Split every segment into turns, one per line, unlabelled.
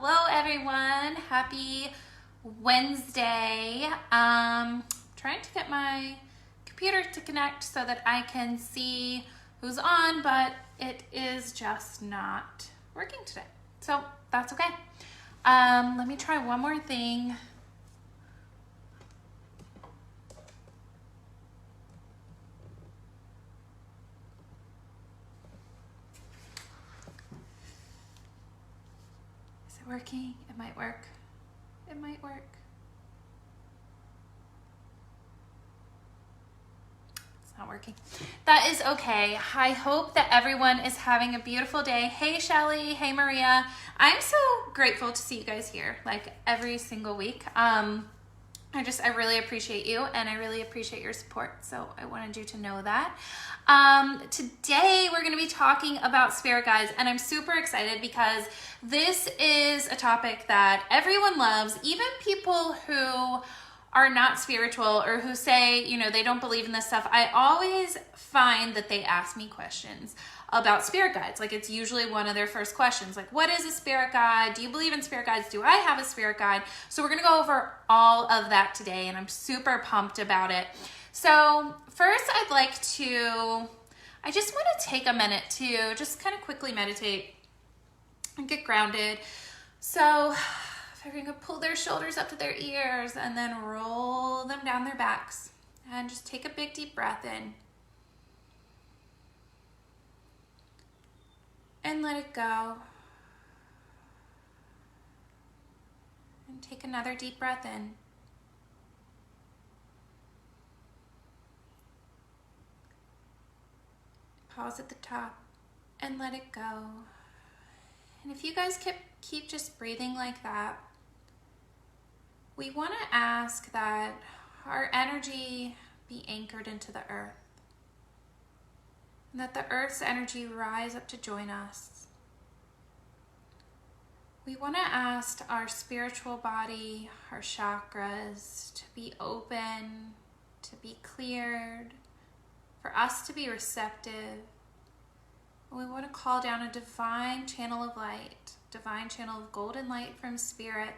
Hello everyone, happy Wednesday. Trying to get my computer to connect so that I can see who's on, but it is just not working today. So that's okay. Let me try one more thing. Working? It might work. It might work. It's not working. That is okay. I hope that everyone is having a beautiful day. Hey Shelly, hey Maria. I'm so grateful to see you guys here like every single week. I really appreciate you and I really appreciate your support. So I wanted you to know that. Today we're going to be talking about spirit guides, and I'm super excited because this is a topic that everyone loves, even people who are not spiritual or who say, you know, they don't believe in this stuff. I always find that they ask me questions about spirit guides. Like, it's usually one of their first questions. Like, what is a spirit guide? Do you believe in spirit guides? Do I have a spirit guide? So we're going to go over all of that today, and I'm super pumped about it. So first I just want to take a minute to just kind of quickly meditate and get grounded. So if everyone could pull their shoulders up to their ears and then roll them down their backs and just take a big deep breath in. And let it go. And take another deep breath in. Pause at the top and let it go. And if you guys keep just breathing like that, we want to ask that our energy be anchored into the earth. And that the earth's energy rise up to join us. We want to ask our spiritual body, our chakras, to be open, to be cleared, for us to be receptive. And we want to call down a divine channel of light, divine channel of golden light from spirit,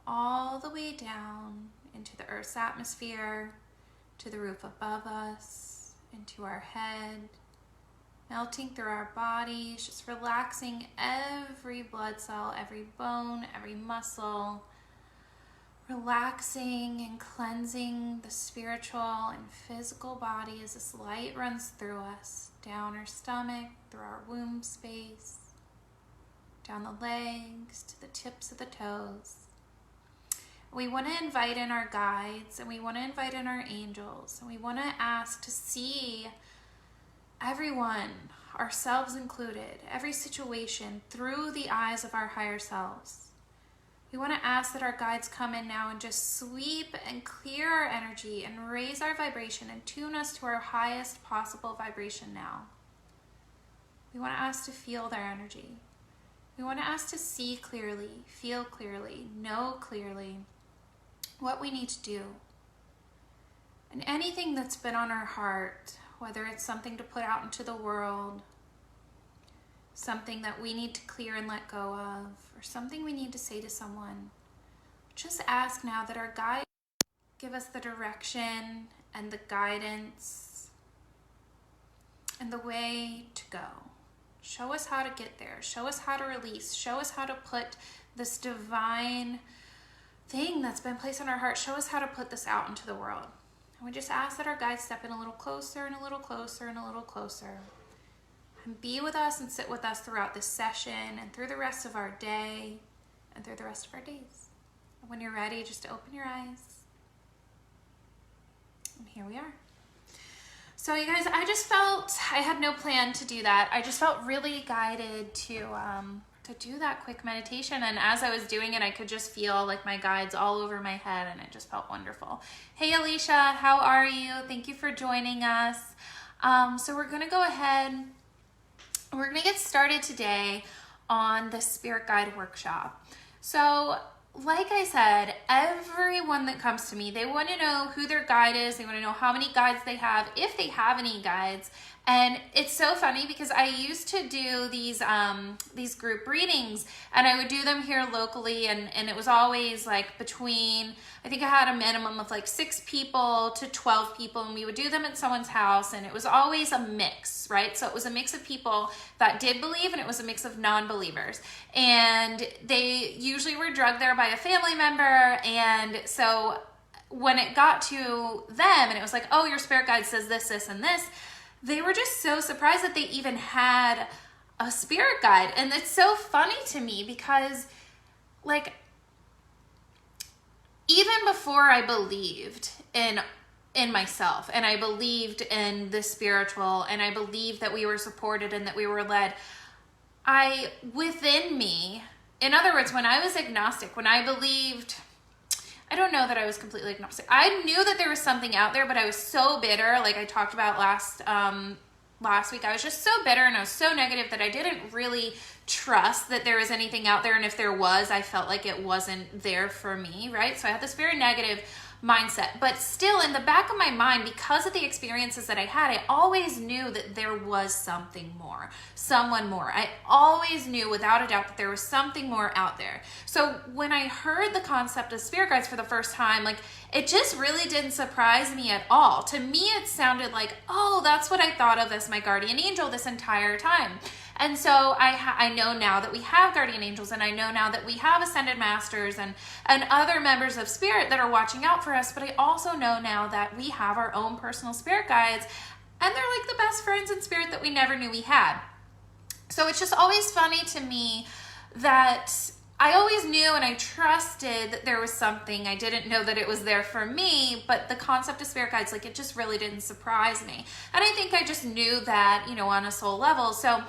all the way down into the earth's atmosphere, to the roof above us, into our head, melting through our bodies, just relaxing every blood cell, every bone, every muscle, relaxing and cleansing the spiritual and physical body as this light runs through us, down our stomach, through our womb space, down the legs, to the tips of the toes. We want to invite in our guides, and we want to invite in our angels, and we want to ask to see everyone, ourselves included, every situation through the eyes of our higher selves. We want to ask that our guides come in now and just sweep and clear our energy and raise our vibration and tune us to our highest possible vibration now. We want to ask to feel their energy. We want to ask to see clearly, feel clearly, know clearly what we need to do. And anything that's been on our heart, whether it's something to put out into the world, something that we need to clear and let go of, or something we need to say to someone, just ask now that our guides give us the direction and the guidance and the way to go. Show us how to get there. Show us how to release. Show us how to put this divine thing that's been placed on our heart. Show us how to put this out into the world. And we just ask that our guides step in a little closer and a little closer and a little closer. And be with us and sit with us throughout this session and through the rest of our day and through the rest of our days. And when you're ready, just open your eyes. And here we are. So you guys, I had no plan to do that. I just felt really guided to do that quick meditation. And as I was doing it, I could just feel like my guides all over my head, and it just felt wonderful. Hey Alicia, how are you? Thank you for joining us. So we're gonna go ahead, we're gonna get started today on the Spirit Guide workshop. So like I said, everyone that comes to me, they want to know who their guide is. They want to know how many guides they have, if they have any guides. And it's so funny because I used to do these group readings, and I would do them here locally, and it was always like between, I think I had a minimum of like 6 people to 12 people, and we would do them at someone's house, and it was always a mix, right? So it was a mix of people that did believe, and it was a mix of non-believers. And they usually were drugged there by a family member, and so when it got to them, and it was like, oh, your spirit guide says this, this, and this, they were just so surprised that they even had a spirit guide. And it's so funny to me because, like, even before I believed in myself, and I believed in the spiritual, and I believed that we were supported and that we were led, within me, in other words, when I was agnostic, when I believed, I don't know that I was completely agnostic. I knew that there was something out there, but I was so bitter, like I talked about last week. I was just so bitter and I was so negative that I didn't really trust that there was anything out there. And if there was, I felt like it wasn't there for me, right? So I had this very negative mindset, but still in the back of my mind, because of the experiences that I had, I always knew that there was something more, someone more. I always knew without a doubt that there was something more out there. So when I heard the concept of spirit guides for the first time, like, it just really didn't surprise me at all. To me, it sounded like, oh, that's what I thought of as my guardian angel this entire time. And so I know now that we have guardian angels, and I know now that we have ascended masters and other members of spirit that are watching out for us, but I also know now that we have our own personal spirit guides, and they're like the best friends in spirit that we never knew we had. So it's just always funny to me that I always knew and I trusted that there was something. I didn't know that it was there for me, but the concept of spirit guides, like, it just really didn't surprise me. And I think I just knew that, you know, on a soul level. So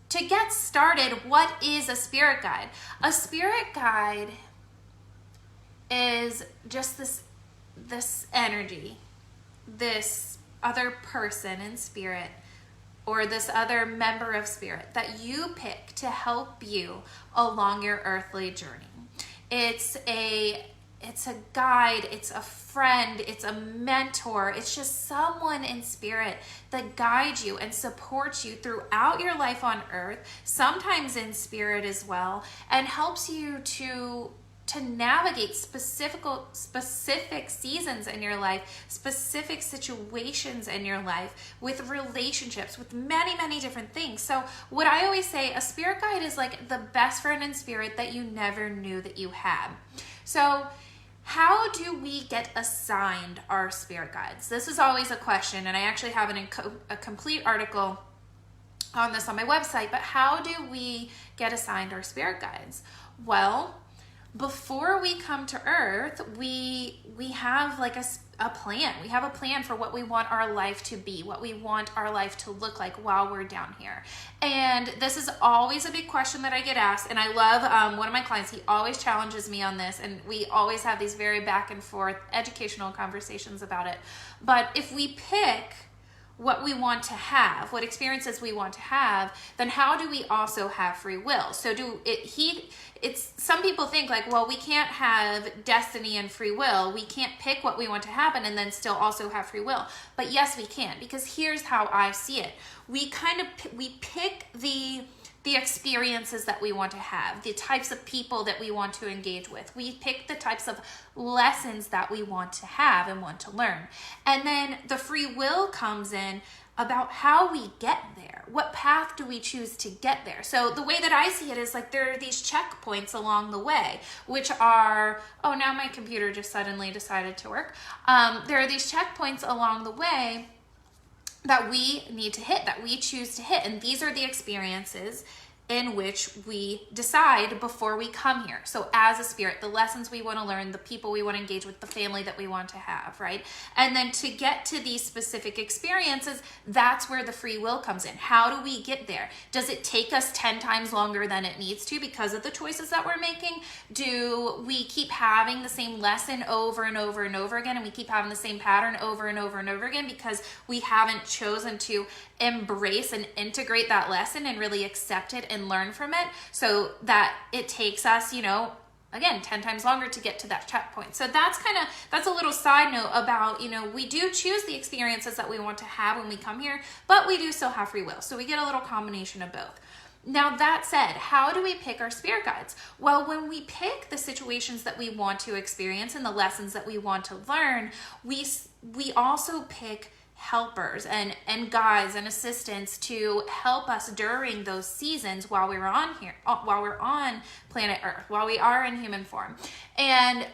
to get started, what is a spirit guide? A spirit guide is just this energy, this other person in spirit, or this other member of spirit that you pick to help you along your earthly journey. It's a guide, it's a friend, it's a mentor. It's just someone in spirit that guides you and supports you throughout your life on earth, sometimes in spirit as well, and helps you to navigate specific seasons in your life, specific situations in your life, with relationships, with many, many different things. So what I always say, a spirit guide is like the best friend in spirit that you never knew that you had. So how do we get assigned our spirit guides? This is always a question, and I actually have a complete article on this on my website, but how do we get assigned our spirit guides? Well, before we come to earth, we have like a plan. We have a plan for what we want our life to be, what we want our life to look like while we're down here. And this is always a big question that I get asked. And I love one of my clients, he always challenges me on this, and we always have these very back and forth educational conversations about it. But if we pick what we want to have, what experiences we want to have, then how do we also have free will? So some people think like, well, we can't have destiny and free will. We can't pick what we want to happen and then still also have free will. But yes, we can, because here's how I see it. We pick the experiences that we want to have, the types of people that we want to engage with. We pick the types of lessons that we want to have and want to learn. And then the free will comes in about how we get there. What path do we choose to get there? So the way that I see it is like there are these checkpoints along the way, which are, oh, now my computer just suddenly decided to work. There are these checkpoints along the way that we need to hit, that we choose to hit. And these are the experiences in which we decide before we come here. So as a spirit, the lessons we want to learn, the people we want to engage with, the family that we want to have, right? And then to get to these specific experiences, that's where the free will comes in. How do we get there? Does it take us 10 times longer than it needs to because of the choices that we're making? Do we keep having the same lesson over and over and over again, and we keep having the same pattern over and over and over again because we haven't chosen to embrace and integrate that lesson and really accept it and learn from it, so that it takes us, again, 10 times longer to get to that checkpoint. So that's a little side note about, we do choose the experiences that we want to have when we come here, but we do still have free will. So we get a little combination of both. Now, that said, how do we pick our spirit guides? Well, when we pick the situations that we want to experience and the lessons that we want to learn, we also pick helpers and guides and assistants to help us during those seasons while we're on planet Earth, while we are in human form. And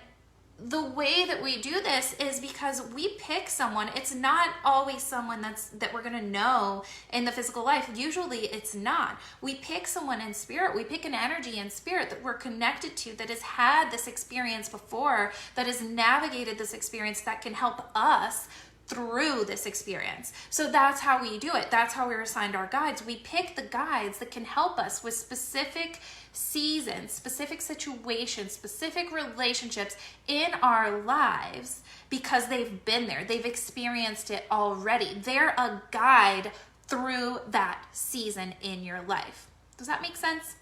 the way that we do this is because we pick someone. It's not always someone that we're going to know in the physical life. Usually it's not. We pick someone in spirit. We pick an energy in spirit that we're connected to, that has had this experience before, that has navigated this experience, that can help us through this experience. So that's how we do it. That's how we're assigned our guides. We pick the guides that can help us with specific seasons, specific situations, specific relationships in our lives, because they've been there. They've experienced it already. They're a guide through that season in your life. Does that make sense?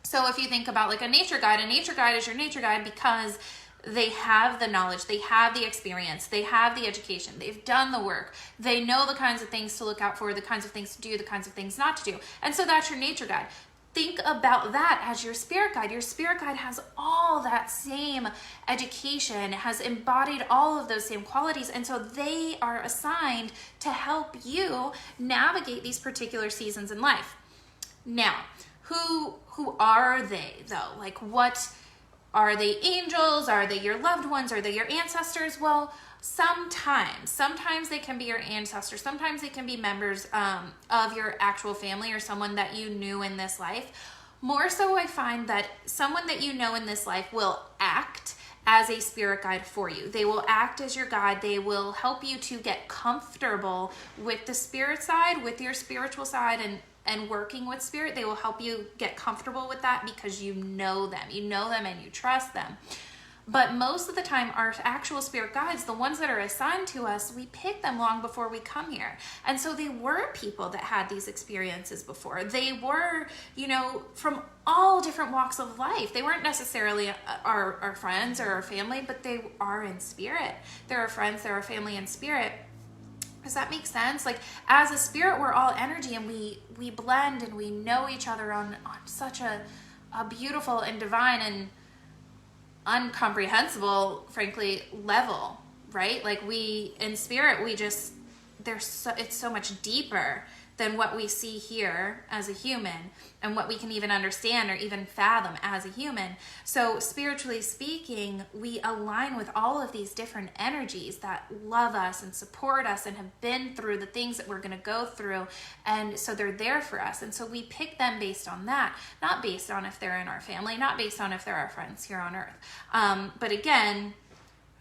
So if you think about like a nature guide is your nature guide because they have the knowledge, they have the experience, they have the education, they've done the work, they know the kinds of things to look out for, the kinds of things to do, the kinds of things not to do. And so that's your nature guide. Think about that as your spirit guide. Your spirit guide has all that same education, has embodied all of those same qualities, and so they are assigned to help you navigate these particular seasons in life. Now, who are they though? Like, what are they? Angels? Are they your loved ones? Are they your ancestors? Well, sometimes they can be your ancestors. Sometimes they can be members of your actual family or someone that you knew in this life. More so, I find that someone that you know in this life will act as a spirit guide for you. They will act as your guide. They will help you to get comfortable with the spirit side, with your spiritual side, and working with spirit. They will help you get comfortable with that because you know them and you trust them. But most of the time, our actual spirit guides, the ones that are assigned to us, we pick them long before we come here. And so they were people that had these experiences before. They were, from all different walks of life. They weren't necessarily our friends or our family, but they are in spirit. They're our friends, they're our family in spirit. Does that make sense? Like, as a spirit, we're all energy, and we blend and we know each other on such a beautiful and divine and incomprehensible, frankly, level, right? Like, we in spirit, it's so much deeper than what we see here as a human and what we can even understand or even fathom as a human. So spiritually speaking, we align with all of these different energies that love us and support us and have been through the things that we're going to go through. And so they're there for us. And so we pick them based on that, not based on if they're in our family, not based on if they're our friends here on earth. But again,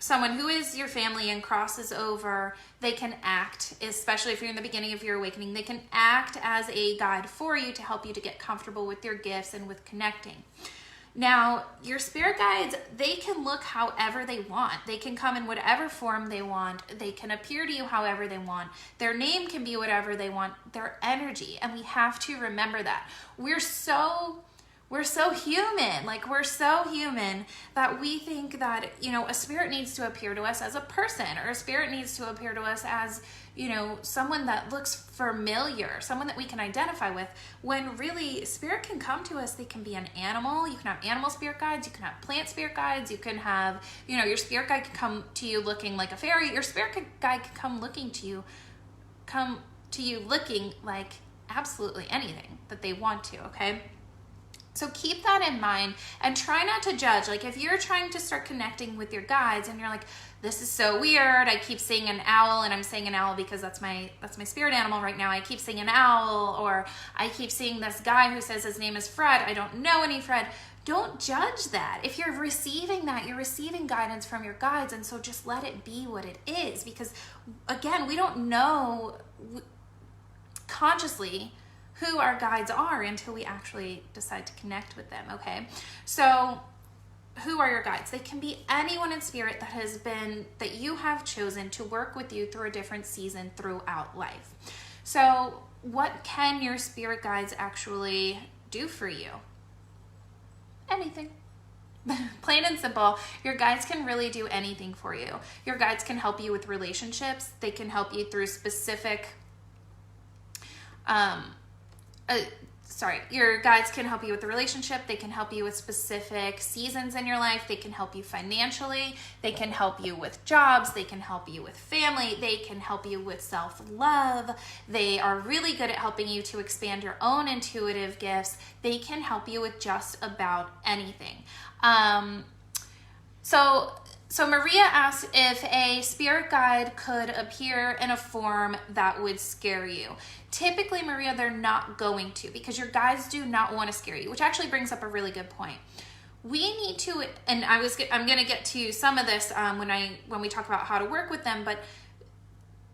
someone who is your family and crosses over, they can act, especially if you're in the beginning of your awakening, they can act as a guide for you to help you to get comfortable with your gifts and with connecting. Now, your spirit guides, they can look however they want. They can come in whatever form they want. They can appear to you however they want. Their name can be whatever they want. Their energy. And we have to remember that. We're so human. Like, we're so human that we think that, a spirit needs to appear to us as a person, or a spirit needs to appear to us as, someone that looks familiar, someone that we can identify with, when really spirit can come to us. They can be an animal. You can have animal spirit guides. You can have plant spirit guides. You can have, your spirit guide can come to you looking like a fairy. Your spirit guide can come to you looking like absolutely anything that they want to, okay? So keep that in mind and try not to judge. Like, if you're trying to start connecting with your guides and you're like, this is so weird, I keep seeing an owl, and I'm saying an owl because that's my spirit animal right now. I keep seeing an owl, or I keep seeing this guy who says his name is Fred. I don't know any Fred. Don't judge that. If you're receiving that, you're receiving guidance from your guides, and so just let it be what it is, because again, we don't know consciously who our guides are until we actually decide to connect with them, okay? So who are your guides? They can be anyone in spirit that you have chosen to work with you through a different season throughout life. So what can your spirit guides actually do for you? Anything. Plain and simple, your guides can really do anything for you. Your guides can help you with relationships. They can help you through specific, your guides can help you with the relationship. They can help you with specific seasons in your life. They can help you financially. They can help you with jobs. They can help you with family. They can help you with self-love. They are really good at helping you to expand your own intuitive gifts. They can help you with just about anything. So Maria asked if a spirit guide could appear in a form that would scare you. Typically, Maria, they're not going to, because your guides do not want to scare you, which actually brings up a really good point. We need to, and I'm going to get to some of this when we talk about how to work with them, but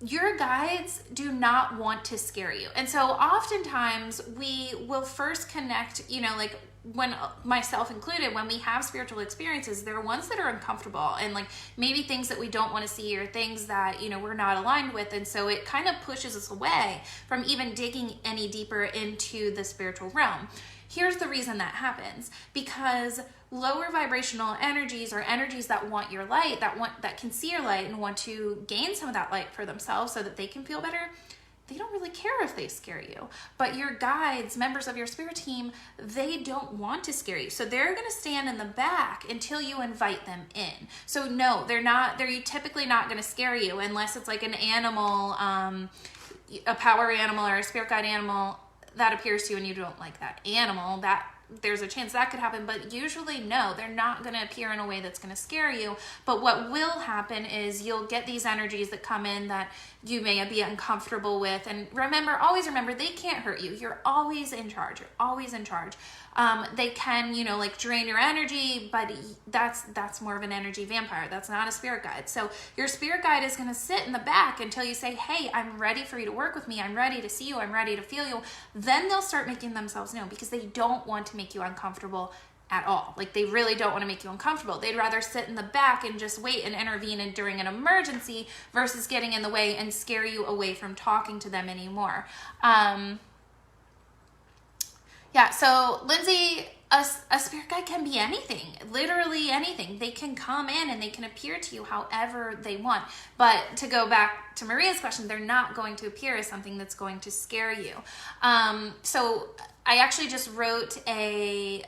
your guides do not want to scare you. And so oftentimes we will first connect, like when myself included, when we have spiritual experiences, there are ones that are uncomfortable and like maybe things that we don't want to see or things that, we're not aligned with. And so it kind of pushes us away from even digging any deeper into the spiritual realm. Here's the reason that happens, because lower vibrational energies, or energies that want your light, that can see your light and want to gain some of that light for themselves so that they can feel better, they don't really care if they scare you. But your guides, members of your spirit team, they don't want to scare you. So they're going to stand in the back until you invite them in. So no, they're typically not going to scare you unless it's like an animal, a power animal or a spirit guide animal that appears to you and you don't like that animal. That there's a chance that could happen, but usually no, they're not going to appear in a way that's going to scare you. But what will happen is you'll get these energies that come in that you may be uncomfortable with. And always remember, they can't hurt you. You're always in charge. You're always in charge. They can, drain your energy, but that's more of an energy vampire. That's not a spirit guide. So your spirit guide is going to sit in the back until you say, hey, I'm ready for you to work with me. I'm ready to see you. I'm ready to feel you. Then they'll start making themselves known, because they don't want to make you uncomfortable at all. Like, they really don't want to make you uncomfortable. They'd rather sit in the back and just wait and intervene during an emergency versus getting in the way and scare you away from talking to them anymore. Yeah, so Lindsay, a spirit guide can be anything, literally anything. They can come in and they can appear to you however they want. But to go back to Maria's question, they're not going to appear as something that's going to scare you. So I actually just wrote a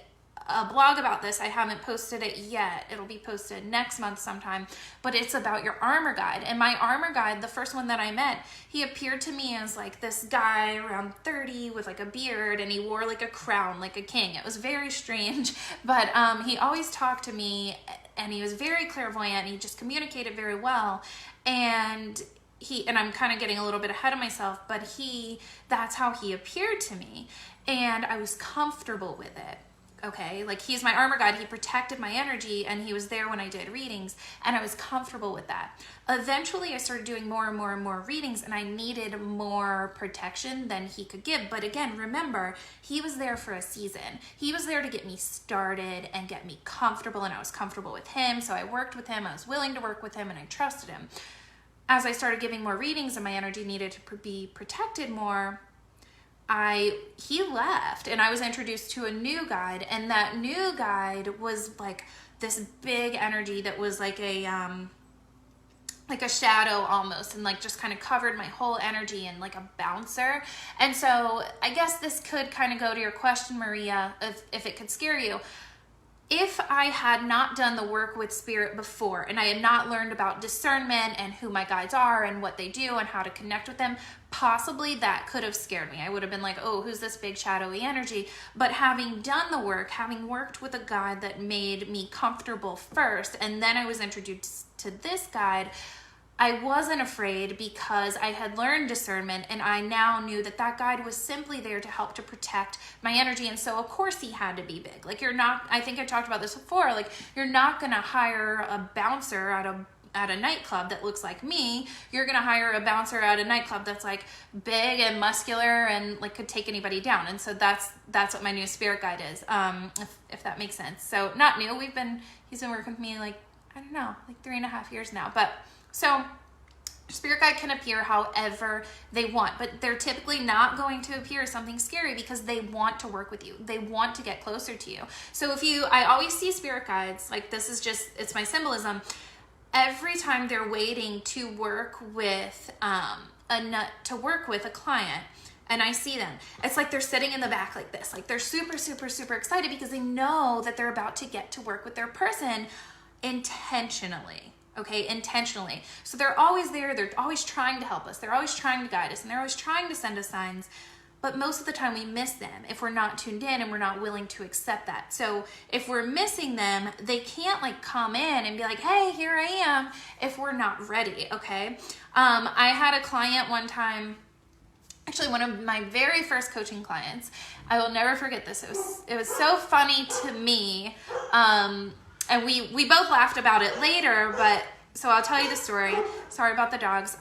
blog about this. I haven't posted it yet. It'll be posted next month sometime, but it's about your armor guide. And my armor guide, the first one that I met, he appeared to me as like this guy around 30 with like a beard, and he wore like a crown, like a king. It was very strange, but he always talked to me, and he was very clairvoyant, and he just communicated very well. And I'm kind of getting a little bit ahead of myself, but that's how he appeared to me. And I was comfortable with it. Okay, like, he's my armor guide. He protected my energy, and he was there when I did readings, and I was comfortable with that. Eventually, I started doing more and more and more readings, and I needed more protection than he could give. But again, remember, he was there for a season. He was there to get me started and get me comfortable, and I was comfortable with him, so I worked with him. I was willing to work with him, and I trusted him. As I started giving more readings and my energy needed to be protected more, he left, and I was introduced to a new guide, and that new guide was like this big energy that was like a shadow almost, and like just kind of covered my whole energy, and like a bouncer. And so I guess this could kind of go to your question, Maria, if it could scare you. If I had not done the work with spirit before, and I had not learned about discernment and who my guides are and what they do and how to connect with them, possibly that could have scared me. I would have been like, oh, who's this big shadowy energy? But having done the work, having worked with a guide that made me comfortable first, and then I was introduced to this guide, I wasn't afraid, because I had learned discernment, and I now knew that that guide was simply there to help to protect my energy. And so of course he had to be big. Like, I think I talked about this before, like, you're not going to hire a bouncer at a nightclub that looks like me. You're going to hire a bouncer at a nightclub that's like big and muscular and like could take anybody down. And so that's what my new spirit guide is. If that makes sense. So not new. He's been working with me like, I don't know, like 3.5 years now. But so Spirit guide can appear however they want, but they're typically not going to appear as something scary because they want to work with you. They want to get closer to you. So I always see spirit guides, like this is just, it's my symbolism. Every time they're waiting to work with a client, and I see them, it's like they're sitting in the back like this, like they're super, super, super excited because they know that they're about to get to work with their person intentionally. Okay, intentionally. So they're always there. They're always trying to help us. They're always trying to guide us, and they're always trying to send us signs. But most of the time we miss them if we're not tuned in and we're not willing to accept that. So if we're missing them, they can't like come in and be like, hey, here I am, if we're not ready, okay? I had a client one time, actually one of my very first coaching clients. I will never forget this. It was so funny to me. And we both laughed about it later, but so I'll tell you the story. Sorry about the dogs.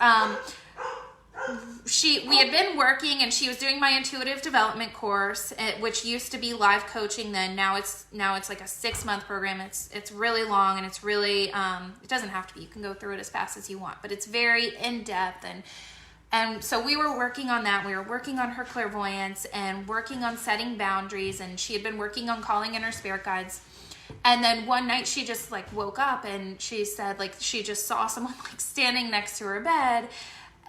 We had been working, and she was doing my intuitive development course, which used to be live coaching then. Now it's like a 6-month program. It's really long, and it's really it doesn't have to be. You can go through it as fast as you want, but it's very in depth. And so we were working on that. We were working on her clairvoyance and working on setting boundaries, and she had been working on calling in her spirit guides. And then one night she just like woke up, and she said like she just saw someone like standing next to her bed,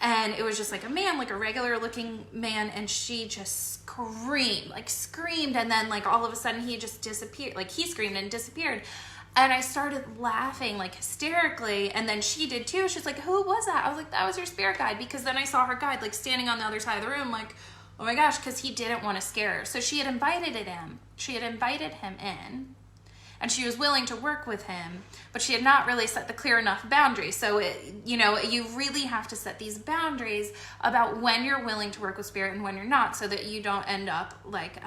and it was just like a man, like a regular looking man, and she just screamed, and then like all of a sudden he just disappeared. Like he screamed and disappeared. And I started laughing like hysterically, and then she did too. She's like, who was that? I was like, that was your spirit guide, because then I saw her guide like standing on the other side of the room like, oh my gosh, because he didn't want to scare her. So she had invited him in. And she was willing to work with him, but she had not really set the clear enough boundaries. So, you really have to set these boundaries about when you're willing to work with spirit and when you're not, so that you don't end up like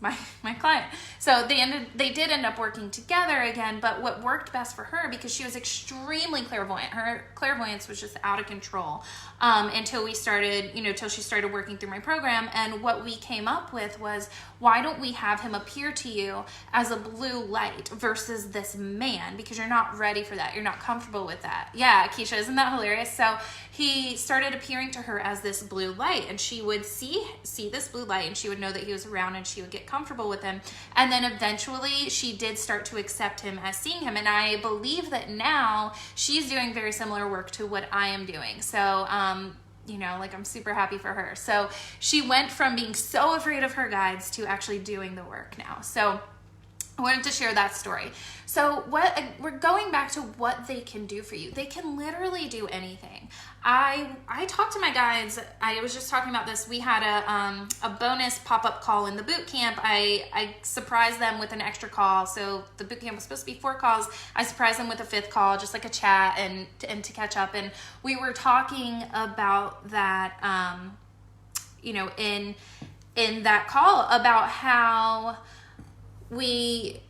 my client. So they did end up working together again, but what worked best for her, because she was extremely clairvoyant, her clairvoyance was just out of control, until she started working through my program. And what we came up with was, why don't we have him appear to you as a blue light versus this man? Because you're not ready for that. You're not comfortable with that. Yeah, Keisha, isn't that hilarious? So he started appearing to her as this blue light, and she would see this blue light, and she would know that he was around, and she would get comfortable with him. And then eventually she did start to accept him as seeing him. And I believe that now she's doing very similar work to what I am doing. So, I'm super happy for her. So she went from being so afraid of her guides to actually doing the work now. So I wanted to share that story. So we're going back to what they can do for you. They can literally do anything. I talked to my guides. I was just talking about this. We had a bonus pop-up call in the boot camp. I surprised them with an extra call. So the boot camp was supposed to be 4 calls. I surprised them with a 5th call, just like a chat and to catch up. And we were talking about that, in that call, about how we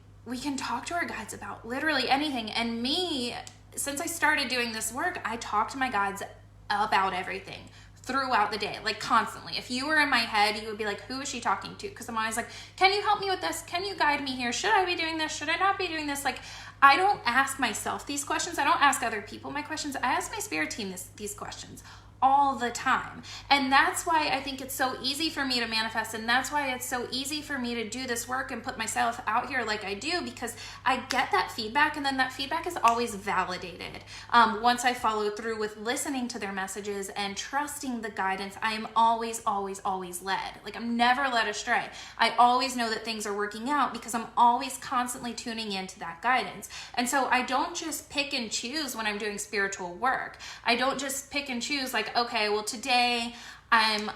can talk to our guides about literally anything. And me, since I started doing this work, I talk to my guides about everything throughout the day, like constantly. If you were in my head, you would be like, who is she talking to? Because I'm always like, can you help me with this? Can you guide me here? Should I be doing this? Should I not be doing this? Like, I don't ask myself these questions. I don't ask other people my questions. I ask my spirit team these questions all the time. And that's why I think it's so easy for me to manifest, and that's why it's so easy for me to do this work and put myself out here like I do, because I get that feedback, and then that feedback is always validated. Once I follow through with listening to their messages and trusting the guidance, I am always, always, always led. Like, I'm never led astray. I always know that things are working out because I'm always constantly tuning into that guidance. And so I don't just pick and choose when I'm doing spiritual work. I don't just pick and choose like, okay, well today I'm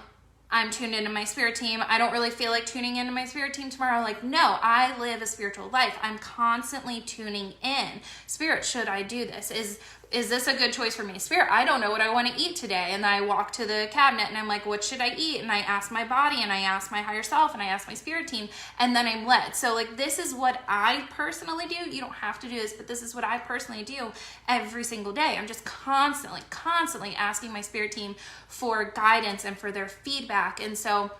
tuned into my spirit team. I don't really feel like tuning into my spirit team tomorrow. Like, no, I live a spiritual life. I'm constantly tuning in. Spirit, should I do this? Is this a good choice for me? Spirit, I don't know what I want to eat today. And I walk to the cabinet and I'm like, what should I eat? And I ask my body, and I ask my higher self, and I ask my spirit team, and then I'm led. So like, this is what I personally do. You don't have to do this, but this is what I personally do every single day. I'm just constantly asking my spirit team for guidance and for their feedback. And so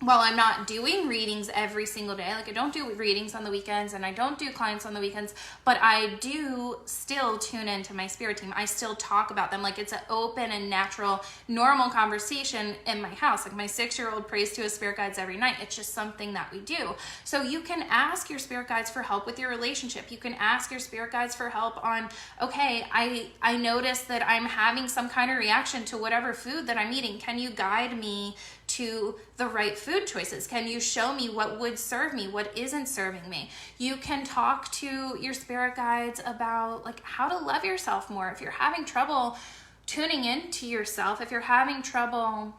while I'm not doing readings every single day, like I don't do readings on the weekends and I don't do clients on the weekends, but I do still tune into my spirit team. I still talk about them like it's an open and natural, normal conversation in my house. Like my 6-year-old prays to his spirit guides every night. It's just something that we do. So you can ask your spirit guides for help with your relationship. You can ask your spirit guides for help on, okay, I noticed that I'm having some kind of reaction to whatever food that I'm eating. Can you guide me to the right food choices? Can you show me what would serve me, what isn't serving me? You can talk to your spirit guides about like how to love yourself more. If you're having trouble tuning into yourself, if you're having trouble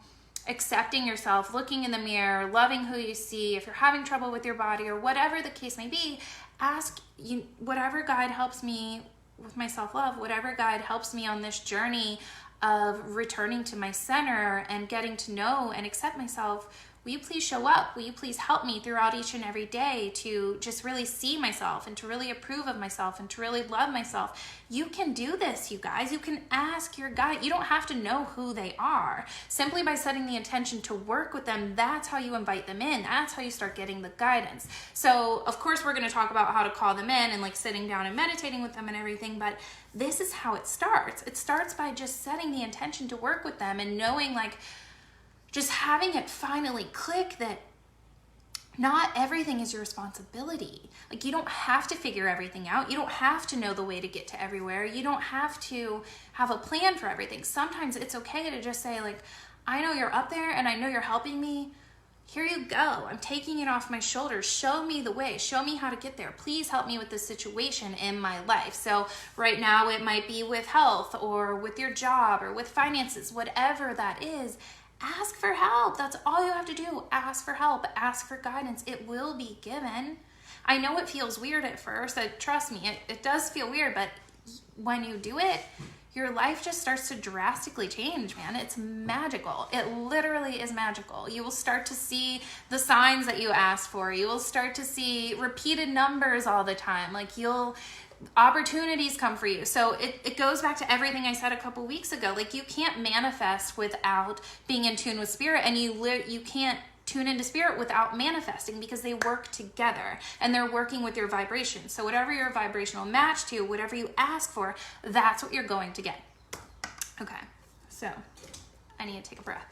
accepting yourself, looking in the mirror, loving who you see, if you're having trouble with your body or whatever the case may be, ask whatever guide helps me with my self-love, whatever guide helps me on this journey of returning to my center and getting to know and accept myself. Will you please show up? Will you please help me throughout each and every day to just really see myself and to really approve of myself and to really love myself? You can do this, you guys. You can ask your guide. You don't have to know who they are. Simply by setting the intention to work with them, that's how you invite them in. That's how you start getting the guidance. So, of course, we're going to talk about how to call them in and like sitting down and meditating with them and everything, but this is how it starts. It starts by just setting the intention to work with them and knowing like, just having it finally click that not everything is your responsibility. Like you don't have to figure everything out. You don't have to know the way to get to everywhere. You don't have to have a plan for everything. Sometimes it's okay to just say like, I know you're up there and I know you're helping me. Here you go. I'm taking it off my shoulders. Show me the way. Show me how to get there. Please help me with this situation in my life. So right now it might be with health or with your job or with finances, whatever that is. Ask for help. That's all you have to do. Ask for help. Ask for guidance. It will be given. I know it feels weird at first. Trust me, it does feel weird, but when you do it, your life just starts to drastically change, man. It's magical. It literally is magical. You will start to see the signs that you asked for. You will start to see repeated numbers all the time. Like opportunities come for you. So it goes back to everything I said a couple weeks ago. Like you can't manifest without being in tune with spirit, and you can't tune into spirit without manifesting, because they work together and they're working with your vibration. So whatever your vibrational match to, whatever you ask for, that's what you're going to get. Okay, so I need to take a breath.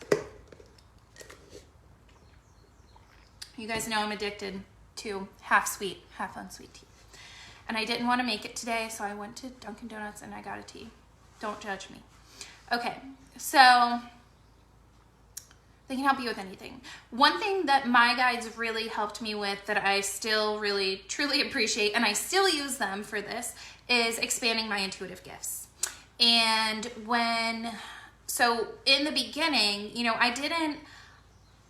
You guys know I'm addicted to half sweet, half unsweet tea. And I didn't want to make it today, so I went to Dunkin' Donuts and I got a tea. Don't judge me. Okay, so they can help you with anything. One thing that my guides really helped me with that I still really, truly appreciate, and I still use them for this, is expanding my intuitive gifts. And so in the beginning,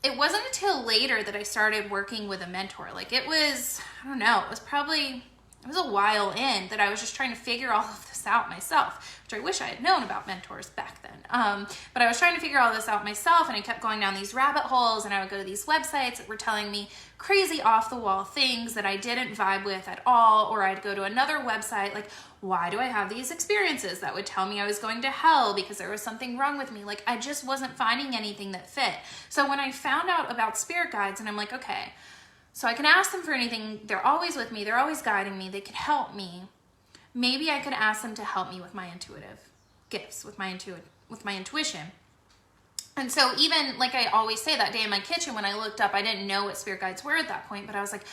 it wasn't until later that I started working with a mentor. Like it was a while in that I was just trying to figure all of this out myself, which I wish I had known about mentors back then. But I was trying to figure all this out myself, and I kept going down these rabbit holes, and I would go to these websites that were telling me crazy off-the-wall things that I didn't vibe with at all, or I'd go to another website like, why do I have these experiences that would tell me I was going to hell because there was something wrong with me? Like I just wasn't finding anything that fit. So when I found out about spirit guides, and I'm like, okay, so I can ask them for anything. They're always with me. They're always guiding me. They could help me. Maybe I could ask them to help me with my intuitive gifts, with my intuition. And so even like I always say, that day in my kitchen when I looked up, I didn't know what spirit guides were at that point, but I was like,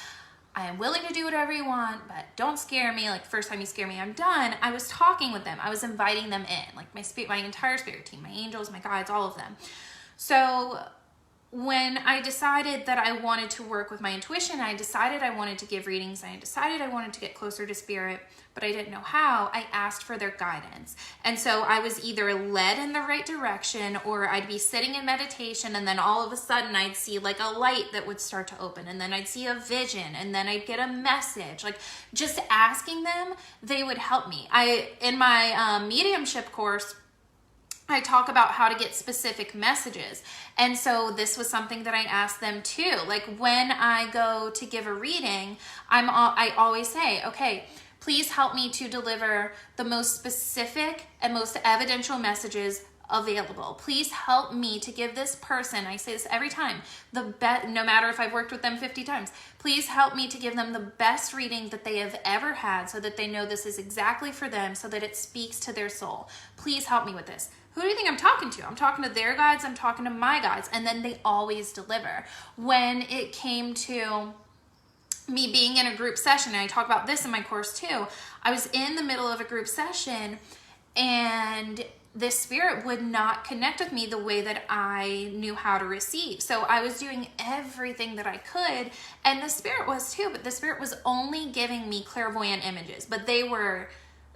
I am willing to do whatever you want, but don't scare me. Like first time you scare me, I'm done. I was talking with them. I was inviting them in, like my entire spirit team, my angels, my guides, all of them. So when I decided that I wanted to work with my intuition, I decided I wanted to give readings, and I decided I wanted to get closer to spirit, but I didn't know how. I asked for their guidance. And so I was either led in the right direction, or I'd be sitting in meditation, and then all of a sudden I'd see like a light that would start to open, and then I'd see a vision, and then I'd get a message. Like just asking them, they would help me. In my mediumship course, I talk about how to get specific messages. And so this was something that I asked them too. Like when I go to give a reading, I always say, okay, please help me to deliver the most specific and most evidential messages available. Please help me to give this person, I say this every time, the best, no matter if I've worked with them 50 times, please help me to give them the best reading that they have ever had so that they know this is exactly for them, so that it speaks to their soul. Please help me with this. Who do you think I'm talking to? I'm talking to their guides, I'm talking to my guides, and then they always deliver. When it came to me being in a group session, and I talk about this in my course too, I was in the middle of a group session and the spirit would not connect with me the way that I knew how to receive. So I was doing everything that I could, and the spirit was too, but the spirit was only giving me clairvoyant images, but they were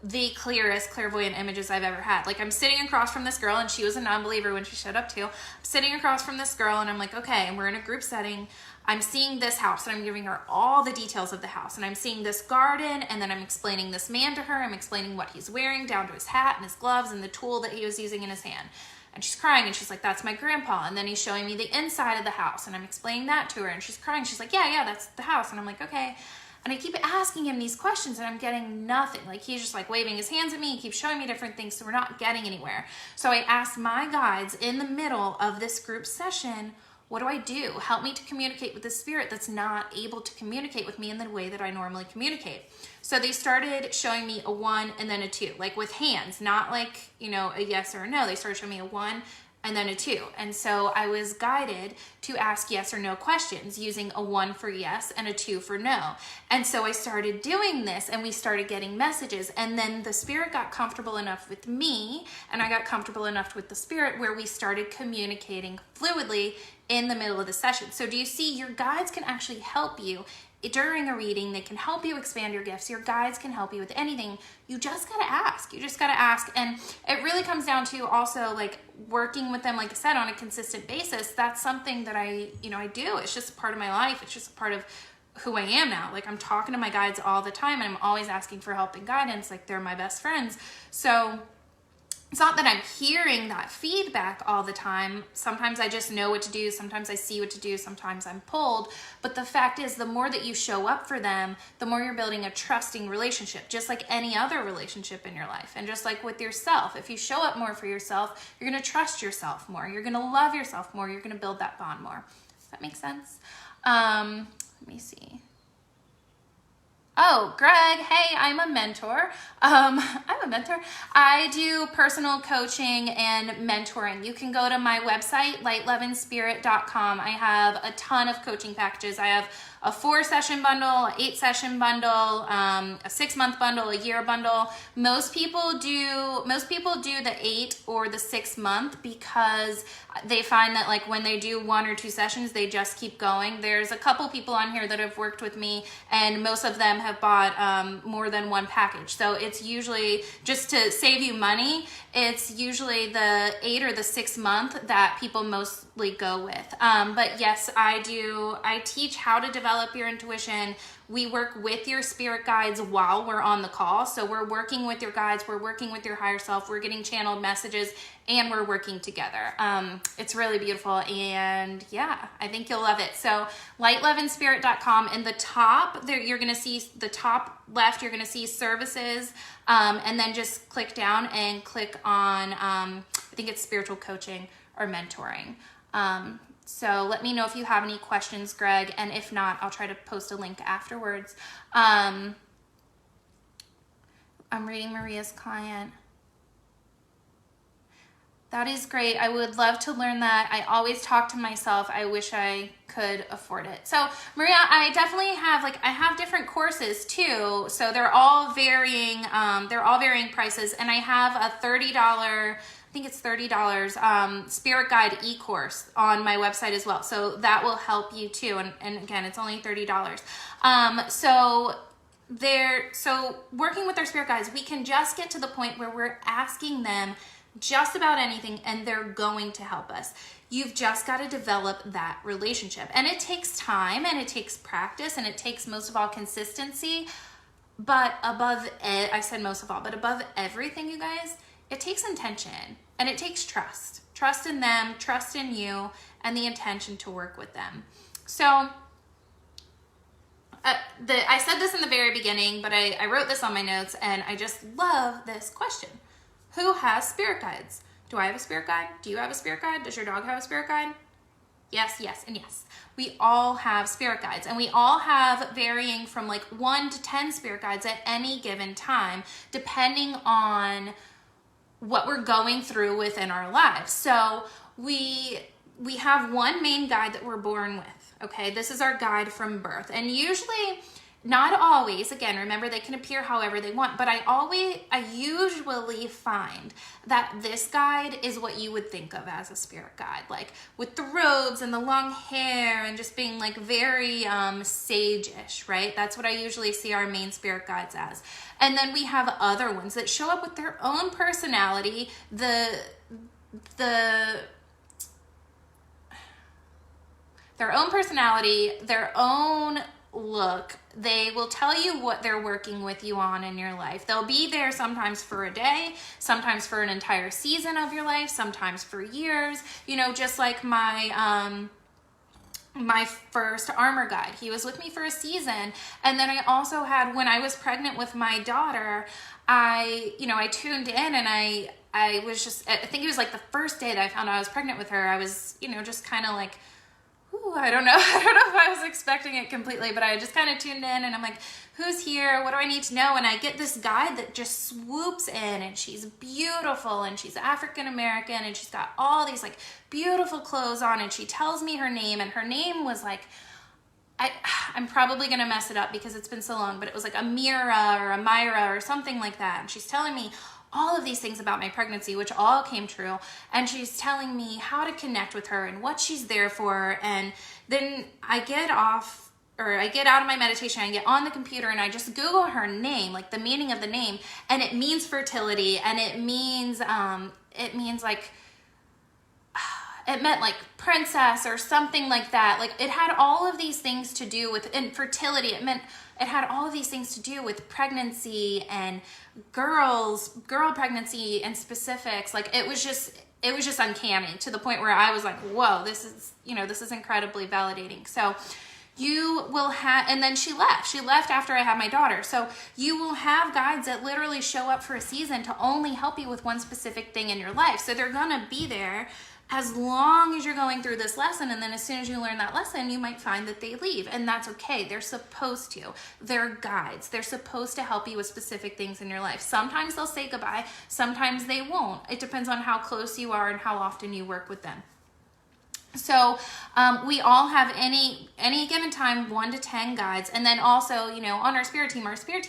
the clearest clairvoyant images I've ever had. Like, I'm sitting across from this girl, and she was a non-believer when she showed up too. I'm sitting across from this girl, and I'm like, okay, and we're in a group setting. I'm seeing this house, and I'm giving her all the details of the house, and I'm seeing this garden, and then I'm explaining this man to her. I'm explaining what he's wearing, down to his hat and his gloves and the tool that he was using in his hand. And she's crying, and she's like, that's my grandpa. And then he's showing me the inside of the house, and I'm explaining that to her, and she's crying. She's like, yeah, that's the house. And I'm like, okay. And I keep asking him these questions, and I'm getting nothing. Like, he's just like waving his hands at me. He keeps showing me different things, so we're not getting anywhere. So I asked my guides in the middle of this group session, what do I do? Help me to communicate with the spirit that's not able to communicate with me in the way that I normally communicate. So they started showing me a 1 and then a 2, like with hands, not like, a yes or a no. They started showing me a 1 and then a 2. And so I was guided to ask yes or no questions using a 1 for yes and a 2 for no. And so I started doing this, and we started getting messages, and then the spirit got comfortable enough with me, and I got comfortable enough with the spirit, where we started communicating fluidly in the middle of the session. So do you see, your guides can actually help you during a reading. They can help you expand your gifts. Your guides can help you with anything. You just got to ask. You just got to ask. And it really comes down to also like working with them, like I said, on a consistent basis. That's something that I do. It's just a part of my life. It's just a part of who I am now. Like, I'm talking to my guides all the time, and I'm always asking for help and guidance. Like, they're my best friends. So it's not that I'm hearing that feedback all the time. Sometimes I just know what to do. Sometimes I see what to do. Sometimes I'm pulled. But the fact is, the more that you show up for them, the more you're building a trusting relationship, just like any other relationship in your life. And just like with yourself, if you show up more for yourself, you're going to trust yourself more. You're going to love yourself more. You're going to build that bond more. Does that make sense? Let me see. Oh, Greg, hey, I'm a mentor. I'm a mentor. I do personal coaching and mentoring. You can go to my website, lightloveandspirit.com. I have a ton of coaching packages. I have a 4-session bundle, an 8-session bundle, a 6-month bundle, a year bundle. Most people do the 8 or the 6 month because they find that like when they do 1 or 2 sessions, they just keep going. There's a couple people on here that have worked with me, and most of them have bought more than one package. So it's usually, just to save you money, it's usually the 8 or the 6 month that people mostly go with. But yes, I teach how to develop your intuition. We work with your spirit guides while we're on the call. So we're working with your guides, we're working with your higher self, we're getting channeled messages, and we're working together. It's really beautiful, and yeah, I think you'll love it. So lightloveandspirit.com. In the top there, you're going to see the top left, you're going to see services, and then just click down and click on, I think it's spiritual coaching or mentoring. So let me know if you have any questions, Greg, and if not, I'll try to post a link afterwards. I'm reading Maria's client. That is great. I would love to learn that. I always talk to myself. I wish I could afford it. So Maria, I definitely have, I have different courses too. So they're all varying prices, and I have a $30, I think it's $30 spirit guide e-course on my website as well. So that will help you too. And again, it's only $30. So working with our spirit guides, we can just get to the point where we're asking them just about anything, and they're going to help us. You've just got to develop that relationship, and it takes time, and it takes practice, and it takes, most of all, consistency. But above everything, you guys, it takes intention, and it takes trust in them, trust in you, and the intention to work with them. So I said this in the very beginning, but I wrote this on my notes, and I just love this question. Who has spirit guides? Do I have a spirit guide? Do you have a spirit guide? Does your dog have a spirit guide? Yes, yes, and yes. We all have spirit guides, and we all have varying from like 1 to 10 spirit guides at any given time, depending on what we're going through within our lives. So we have one main guide that we're born with, okay? This is our guide from birth, and usually, not always, again, remember they can appear however they want, but I usually find that this guide is what you would think of as a spirit guide, like with the robes and the long hair and just being like very sage-ish, right? That's what I usually see our main spirit guides as. And then we have other ones that show up with their own personality, their own personality, their own look. They will tell you what they're working with you on in your life. They'll be there sometimes for a day, sometimes for an entire season of your life, sometimes for years. You know, just like my first armor guide. He was with me for a season. And then I also had, when I was pregnant with my daughter, I tuned in, and I was just, I think it was like the first day that I found out I was pregnant with her, I was, just kind of like, ooh, I don't know if I was expecting it completely, but I just kind of tuned in, and I'm like, who's here? What do I need to know? And I get this guide that just swoops in, and she's beautiful, and she's African American, and she's got all these like beautiful clothes on, and she tells me her name, and her name was like, I'm probably going to mess it up because it's been so long, but it was like Amira or Amira or something like that. And she's telling me all of these things about my pregnancy, which all came true. And she's telling me how to connect with her and what she's there for. And then I get out of my meditation, I get on the computer, and I just Google her name, like the meaning of the name. And it means fertility. And it means like, it meant like princess or something like that. Like it had all of these things to do with infertility. It had all of these things to do with pregnancy and girl pregnancy and specifics. Like it was just uncanny to the point where I was like, whoa, this is incredibly validating. So you will have, and then she left after I had my daughter. So you will have guides that literally show up for a season to only help you with one specific thing in your life. So they're gonna be there as long as you're going through this lesson, and then as soon as you learn that lesson, you might find that they leave, and that's okay. They're supposed to. They're guides. They're supposed to help you with specific things in your life. Sometimes they'll say goodbye, sometimes they won't. It depends on how close you are and how often you work with them. So we all have any given time 1 to 10 guides, and then also on our spirit team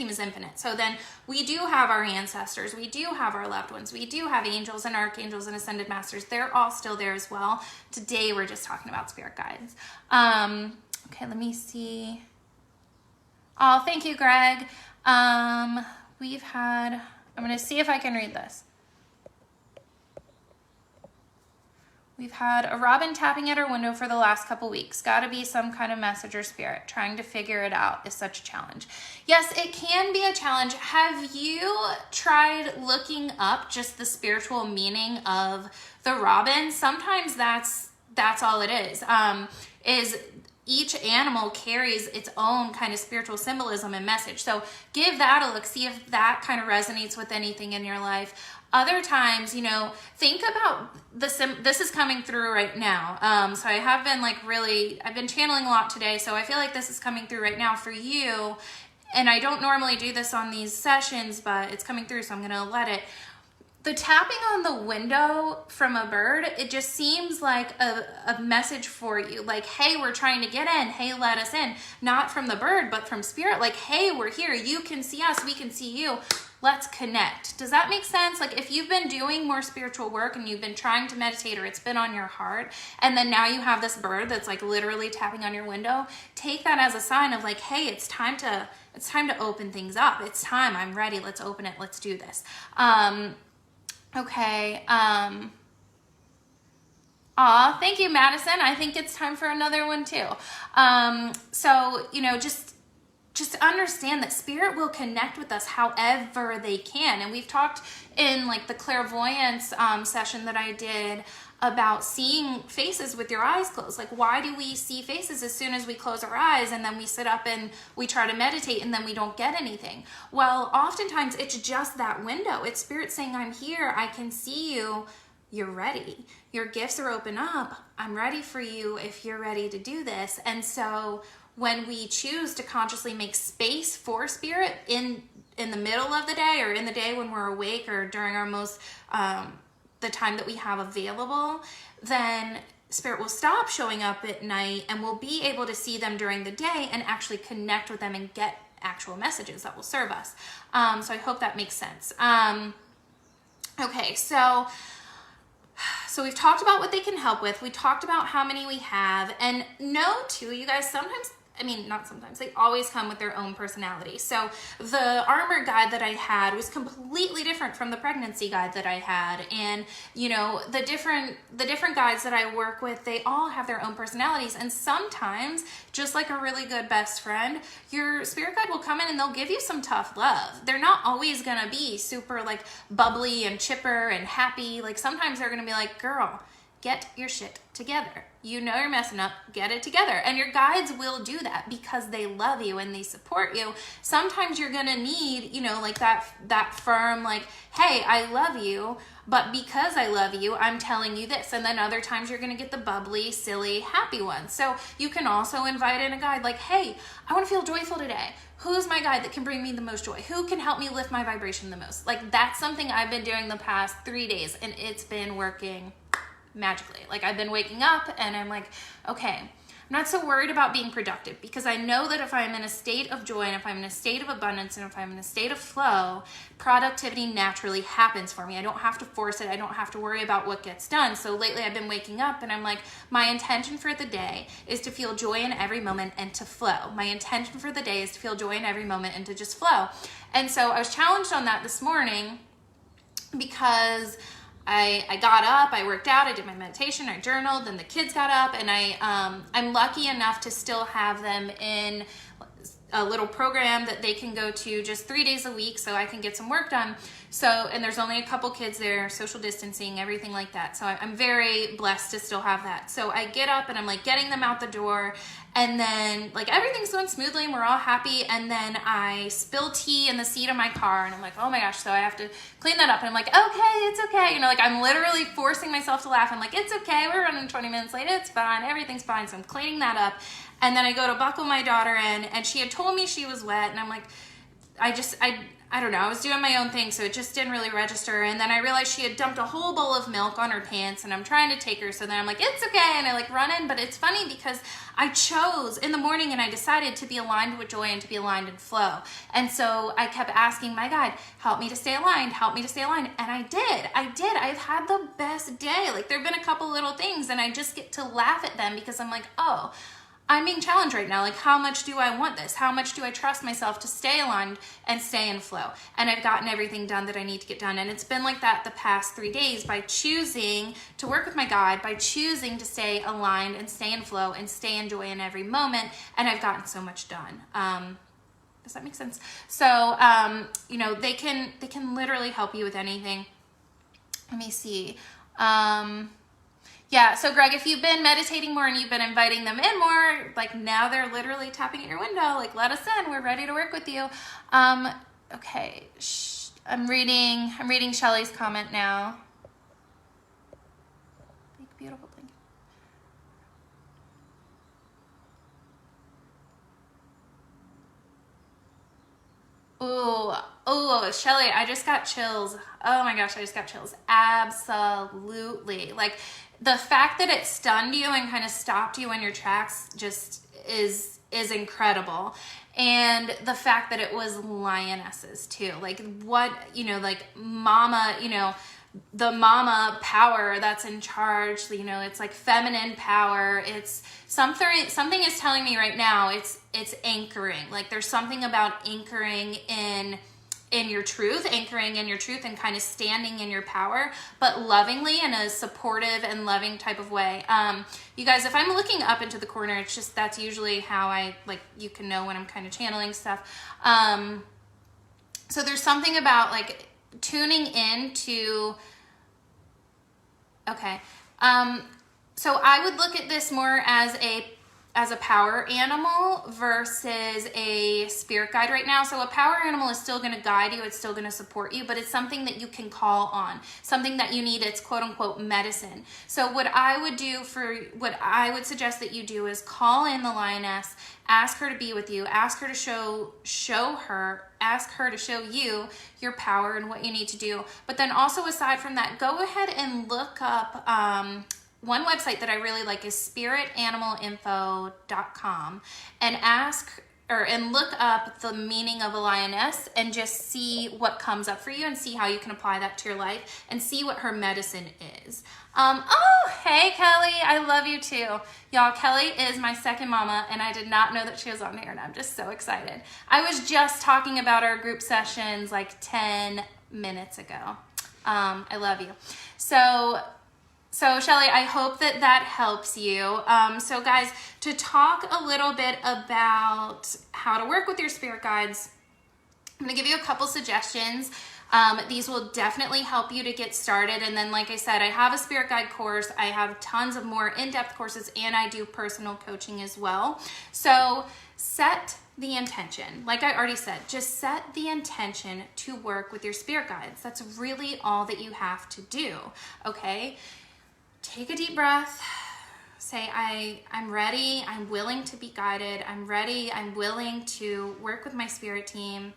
is infinite. So then we do have our ancestors, we do have our loved ones, we do have angels and archangels and ascended masters. They're all still there as well. Today we're just talking about spirit guides. Okay, let me see. Oh, thank you, Greg. I'm gonna see if I can read this. We've had a robin tapping at our window for the last couple weeks. Gotta be some kind of message or spirit. Trying to figure it out is such a challenge. Yes, it can be a challenge. Have you tried looking up just the spiritual meaning of the robin? Sometimes that's all it is each animal carries its own kind of spiritual symbolism and message. So give that a look. See if that kind of resonates with anything in your life. Other times, think about this is coming through right now. So I have been I've been channeling a lot today. So I feel like this is coming through right now for you. And I don't normally do this on these sessions, but it's coming through, so I'm going to let it. The tapping on the window from a bird, it just seems like a message for you. Like, hey, we're trying to get in. Hey, let us in. Not from the bird, but from spirit. Like, hey, we're here. You can see us. We can see you. Let's connect. Does that make sense? Like if you've been doing more spiritual work and you've been trying to meditate, or it's been on your heart, and then now you have this bird that's like literally tapping on your window, take that as a sign of like, hey, it's time to open things up. It's time. I'm ready. Let's open it. Let's do this. Okay. Thank you, Madison. I think it's time for another one too. So, just understand that spirit will connect with us however they can. And we've talked in like the clairvoyance session that I did about seeing faces with your eyes closed. Like, why do we see faces as soon as we close our eyes, and then we sit up and we try to meditate and then we don't get anything? Well, oftentimes it's just that window. It's spirit saying, I'm here, I can see you. you're ready. Your gifts are open up. I'm ready for you if you're ready to do this. And so when we choose to consciously make space for spirit in the middle of the day, or in the day when we're awake, or during our most the time that we have available, then spirit will stop showing up at night, and we'll be able to see them during the day and actually connect with them and get actual messages that will serve us. So I hope that makes sense. Okay, so we've talked about what they can help with. We talked about how many we have. And know too, you guys, sometimes, not sometimes, they always come with their own personality. So the armor guide that I had was completely different from the pregnancy guide that I had. And, the different guides that I work with, they all have their own personalities. And sometimes, just like a really good best friend, your spirit guide will come in and they'll give you some tough love. They're not always going to be super bubbly and chipper and happy. Sometimes they're going to be like, girl, get your shit together. You know you're messing up, get it together. And your guides will do that because they love you and they support you. Sometimes you're gonna need, that firm, hey, I love you, but because I love you, I'm telling you this. And then other times you're gonna get the bubbly, silly, happy one. So you can also invite in a guide hey, I wanna feel joyful today. Who's my guide that can bring me the most joy? Who can help me lift my vibration the most? That's something I've been doing the past 3 days, and it's been working magically. I've been waking up and I'm okay, I'm not so worried about being productive, because I know that if I'm in a state of joy, and if I'm in a state of abundance, and if I'm in a state of flow, productivity naturally happens for me. I don't have to force it. I don't have to worry about what gets done. So lately I've been waking up and I'm my intention for the day is to feel joy in every moment and to flow. My intention for the day is to feel joy in every moment and to just flow. And so I was challenged on that this morning, because I got up, I worked out, I did my meditation, I journaled, then the kids got up, and I'm lucky enough to still have them in a little program that they can go to just 3 days a week so I can get some work done. So, and there's only a couple kids there, social distancing, everything like that. So I'm very blessed to still have that. So I get up and I'm getting them out the door, and then everything's going smoothly and we're all happy. And then I spill tea in the seat of my car and I'm oh my gosh, so I have to clean that up. And I'm okay, it's okay. I'm literally forcing myself to laugh. I'm it's okay, we're running 20 minutes late, it's fine, everything's fine. So I'm cleaning that up. And then I go to buckle my daughter in, and she had told me she was wet, and I'm I don't know, I was doing my own thing, so it just didn't really register. And then I realized she had dumped a whole bowl of milk on her pants, and I'm trying to take her, so then I'm it's okay, and I run in. But it's funny because I chose in the morning, and I decided to be aligned with joy and to be aligned in flow. And so I kept asking my guide, help me to stay aligned, help me to stay aligned. And I did. I've had the best day. There've been a couple little things, and I just get to laugh at them because I'm oh, I'm being challenged right now. How much do I want this? How much do I trust myself to stay aligned and stay in flow? And I've gotten everything done that I need to get done. And it's been like that the past 3 days by choosing to work with my guide, by choosing to stay aligned and stay in flow and stay in joy in every moment. And I've gotten so much done. Does that make sense? So, they can literally help you with anything. Let me see. Yeah, so Greg, if you've been meditating more and you've been inviting them in more, now they're literally tapping at your window, let us in, we're ready to work with you. Okay, I'm reading Shelly's comment now. Big, beautiful thing. Ooh, Shelly, I just got chills. Oh my gosh, I just got chills. Absolutely. The fact that it stunned you and kind of stopped you in your tracks just is incredible. And the fact that it was lionesses too. Mama, the mama power that's in charge, it's feminine power. It's something is telling me right now, it's anchoring. There's something about anchoring in your truth, and kind of standing in your power, but lovingly, in a supportive and loving type of way. You guys, if I'm looking up into the corner, it's just, that's usually how I, you can know when I'm kind of channeling stuff. So there's something about tuning into, okay. So I would look at this more as as a power animal versus a spirit guide right now. So a power animal is still going to guide you, it's still going to support you, but it's something that you can call on, something that you need. It's quote unquote medicine. So what I would suggest that you do is call in the lioness, ask her to be with you, ask her to ask her to show you your power and what you need to do. But then also, aside from that, go ahead and look up one website that I really like is spiritanimalinfo.com, and and look up the meaning of a lioness and just see what comes up for you and see how you can apply that to your life and see what her medicine is. Oh, hey, Kelly. I love you too. Y'all, Kelly is my second mama, and I did not know that she was on here, and I'm just so excited. I was just talking about our group sessions like 10 minutes ago. I love you. So Shelly, I hope that helps you. So guys, to talk a little bit about how to work with your spirit guides, I'm gonna give you a couple suggestions. These will definitely help you to get started. And then, like I said, I have a spirit guide course. I have tons of more in-depth courses, and I do personal coaching as well. So set the intention. Like I already said, just set the intention to work with your spirit guides. That's really all that you have to do, okay? Take a deep breath. Say, I'm ready. I'm willing to be guided. I'm ready. I'm willing to work with my spirit team.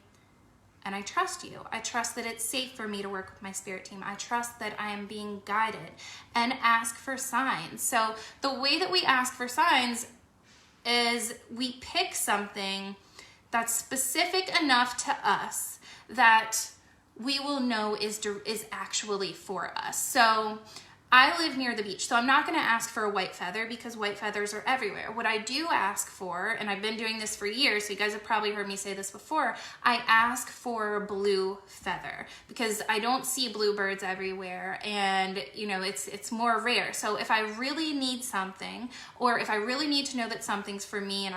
And I trust you. I trust that it's safe for me to work with my spirit team. I trust that I am being guided. And ask for signs. So the way that we ask for signs is we pick something that's specific enough to us that we will know is actually for us. So I live near the beach, so I'm not going to ask for a white feather because white feathers are everywhere. What I do ask for, and I've been doing this for years, so you guys have probably heard me say this before, I ask for a blue feather because I don't see bluebirds everywhere, and it's more rare. So if I really need something, or if I really need to know that something's for me, and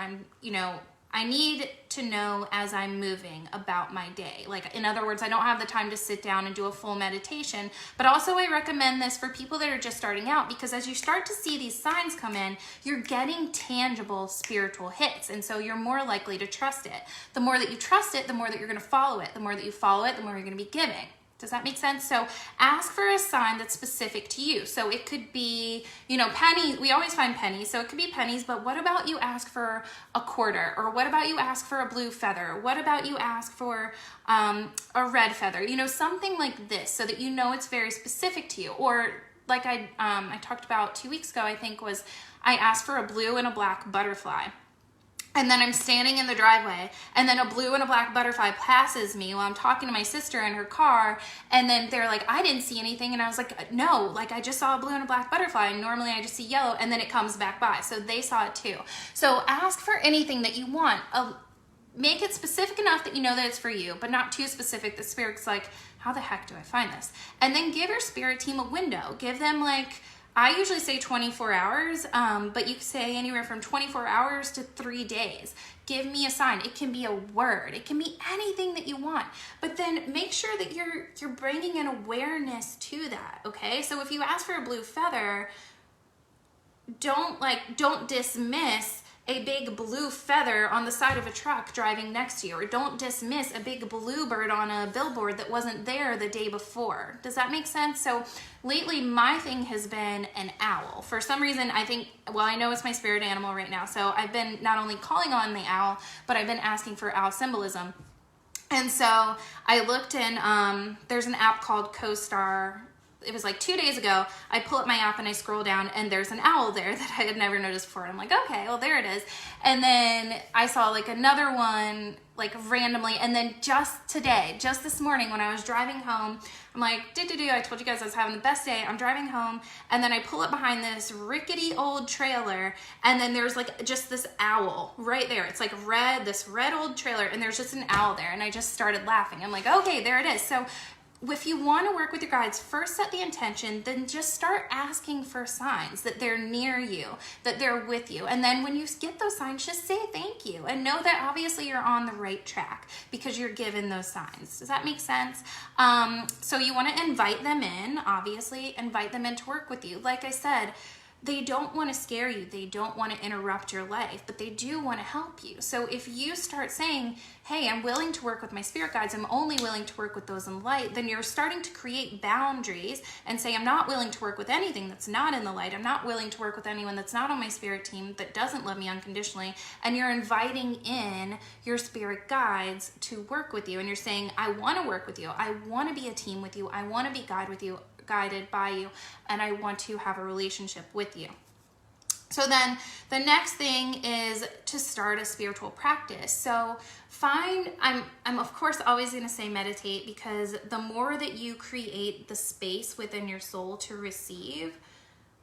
I need to know as I'm moving about my day. Like, in other words, I don't have the time to sit down and do a full meditation, but also I recommend this for people that are just starting out, because as you start to see these signs come in, you're getting tangible spiritual hits, and so you're more likely to trust it. The more that you trust it, the more that you're gonna follow it. The more that you follow it, the more you're gonna be giving. Does that make sense? So ask for a sign that's specific to you. So it could be, pennies. We always find pennies. So it could be pennies, but what about you ask for a quarter? Or what about you ask for a blue feather? What about you ask for a red feather? Something like this, so that it's very specific to you. Or like I talked about 2 weeks ago, I think was, I asked for a blue and a black butterfly. And then I'm standing in the driveway, and then a blue and a black butterfly passes me while I'm talking to my sister in her car, and then they're like, I didn't see anything, and I was like, no, I just saw a blue and a black butterfly, and normally I just see yellow, and then it comes back by, so they saw it too. So ask for anything that you want. Make it specific enough that you know that it's for you, but not too specific that Spirit's like, how the heck do I find this? And then give your spirit team a window. Give them I usually say 24 hours, but you can say anywhere from 24 hours to 3 days. Give me a sign. It can be a word. It can be anything that you want. But then make sure that you're bringing an awareness to that, okay? So if you ask for a blue feather, don't dismiss a big blue feather on the side of a truck driving next to you, or don't dismiss a big bluebird on a billboard that wasn't there the day before. Does that make sense? So lately my thing has been an owl. For some reason, I know it's my spirit animal right now, so I've been not only calling on the owl, but I've been asking for owl symbolism. And so I looked in, there's an app called CoStar. It was 2 days ago. I pull up my app and I scroll down, and there's an owl there that I had never noticed before. And I'm like, okay, well, there it is. And then I saw another one randomly. And then just this morning when I was driving home, I'm like, I told you guys I was having the best day. I'm driving home, and then I pull up behind this rickety old trailer, and then there's just this owl right there. It's this red old trailer, and there's just an owl there. And I just started laughing. I'm like, okay, there it is. So if you want to work with your guides, first set the intention, then just start asking for signs that they're near you, that they're with you. And then when you get those signs, just say thank you and know that obviously you're on the right track because you're given those signs. Does that make sense? So you want to invite them in, obviously, invite them in to work with you. Like I said, they don't want to scare you. They don't want to interrupt your life, but they do want to help you. So if you start saying, hey, I'm willing to work with my spirit guides, I'm only willing to work with those in light, then you're starting to create boundaries and say, I'm not willing to work with anything that's not in the light. I'm not willing to work with anyone that's not on my spirit team, that doesn't love me unconditionally. And you're inviting in your spirit guides to work with you. And you're saying, I want to work with you. I want to be a team with you. I want to be guided by you, and I want to have a relationship with you. So then the next thing is to start a spiritual practice. So I'm of course always going to say meditate, because the more that you create the space within your soul to receive,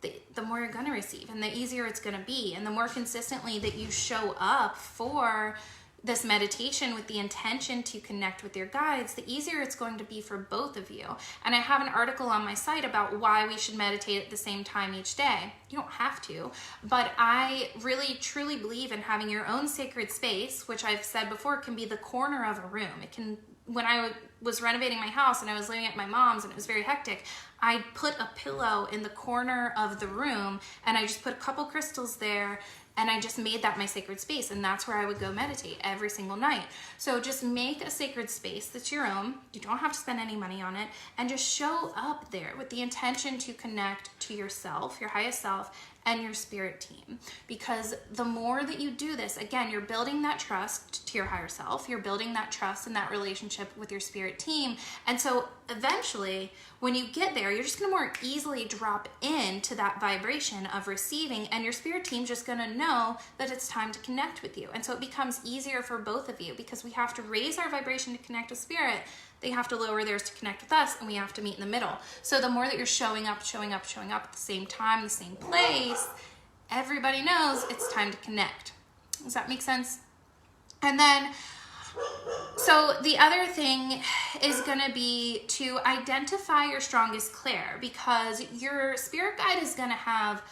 the more you're going to receive, and the easier it's going to be. And the more consistently that you show up for this meditation with the intention to connect with your guides, the easier it's going to be for both of you. And I have an article on my site about why we should meditate at the same time each day. You don't have to, but I really truly believe in having your own sacred space, which I've said before can be the corner of a room. It can, when I was renovating my house and I was living at my mom's and it was very hectic, I put a pillow in the corner of the room and I just put a couple crystals there, and I just made that my sacred space, and that's where I would go meditate every single night. So just make a sacred space that's your own. You don't have to spend any money on it, and just show up there with the intention to connect to yourself, your highest self, and your spirit team. Because the more that you do this, again, you're building that trust to your higher self, you're building that trust and that relationship with your spirit team. And so eventually, when you get there, you're just gonna more easily drop into that vibration of receiving, and your spirit team's just gonna know that it's time to connect with you. And so it becomes easier for both of you, because we have to raise our vibration to connect with spirit, they have to lower theirs to connect with us, and we have to meet in the middle. So the more that you're showing up at the same time, the same place, everybody knows it's time to connect. Does that make sense? And then, so the other thing is going to be to identify your strongest clair, because your spirit guide is going to have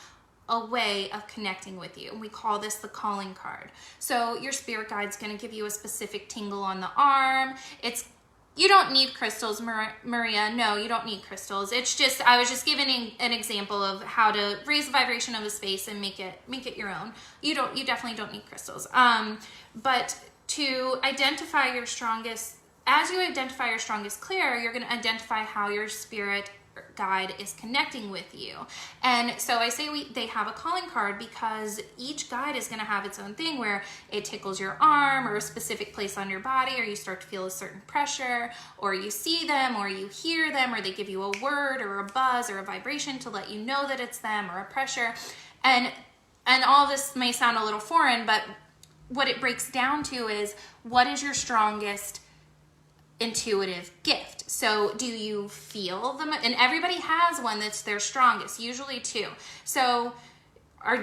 a way of connecting with you. We call this the calling card. So your spirit guide's going to give you a specific tingle on the arm. You don't need crystals, Maria. No, you don't need crystals. It's just, I was just giving an example of how to raise the vibration of a space and make it your own. You definitely don't need crystals. But to identify your strongest, as you identify your strongest clair, you're going to identify how your spirit guide is connecting with you. And so I say they have a calling card, because each guide is going to have its own thing where it tickles your arm or a specific place on your body, or you start to feel a certain pressure, or you see them, or you hear them, or they give you a word or a buzz or a vibration to let you know that it's them, or a pressure. And all this may sound a little foreign, but what it breaks down to is, what is your strongest intuitive gift? So do you feel them? And everybody has one that's their strongest, usually two. So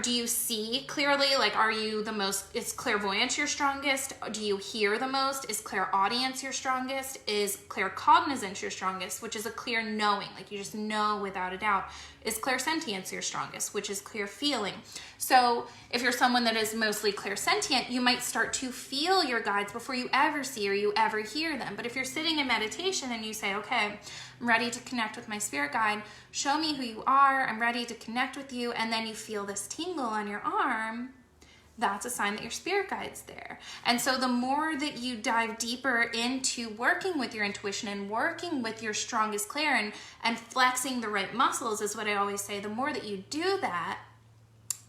do you see clearly? Like, are you the most, is clairvoyance your strongest? Do you hear the most? Is clairaudience your strongest? Is claircognizance your strongest, which is a clear knowing, like you just know without a doubt? Is clairsentience your strongest, which is clear feeling? So if you're someone that is mostly clairsentient, you might start to feel your guides before you ever see or you ever hear them. But if you're sitting in meditation and you say, okay, I'm ready to connect with my spirit guide, show me who you are, I'm ready to connect with you, and then you feel this tingle on your arm, that's a sign that your spirit guide's there. And so the more that you dive deeper into working with your intuition and working with your strongest clair and flexing the right muscles, is what I always say, the more that you do that,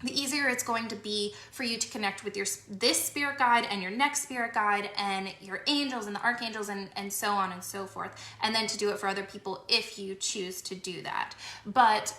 the easier it's going to be for you to connect with this spirit guide and your next spirit guide and your angels and the archangels and so on and so forth. And then to do it for other people if you choose to do that. But,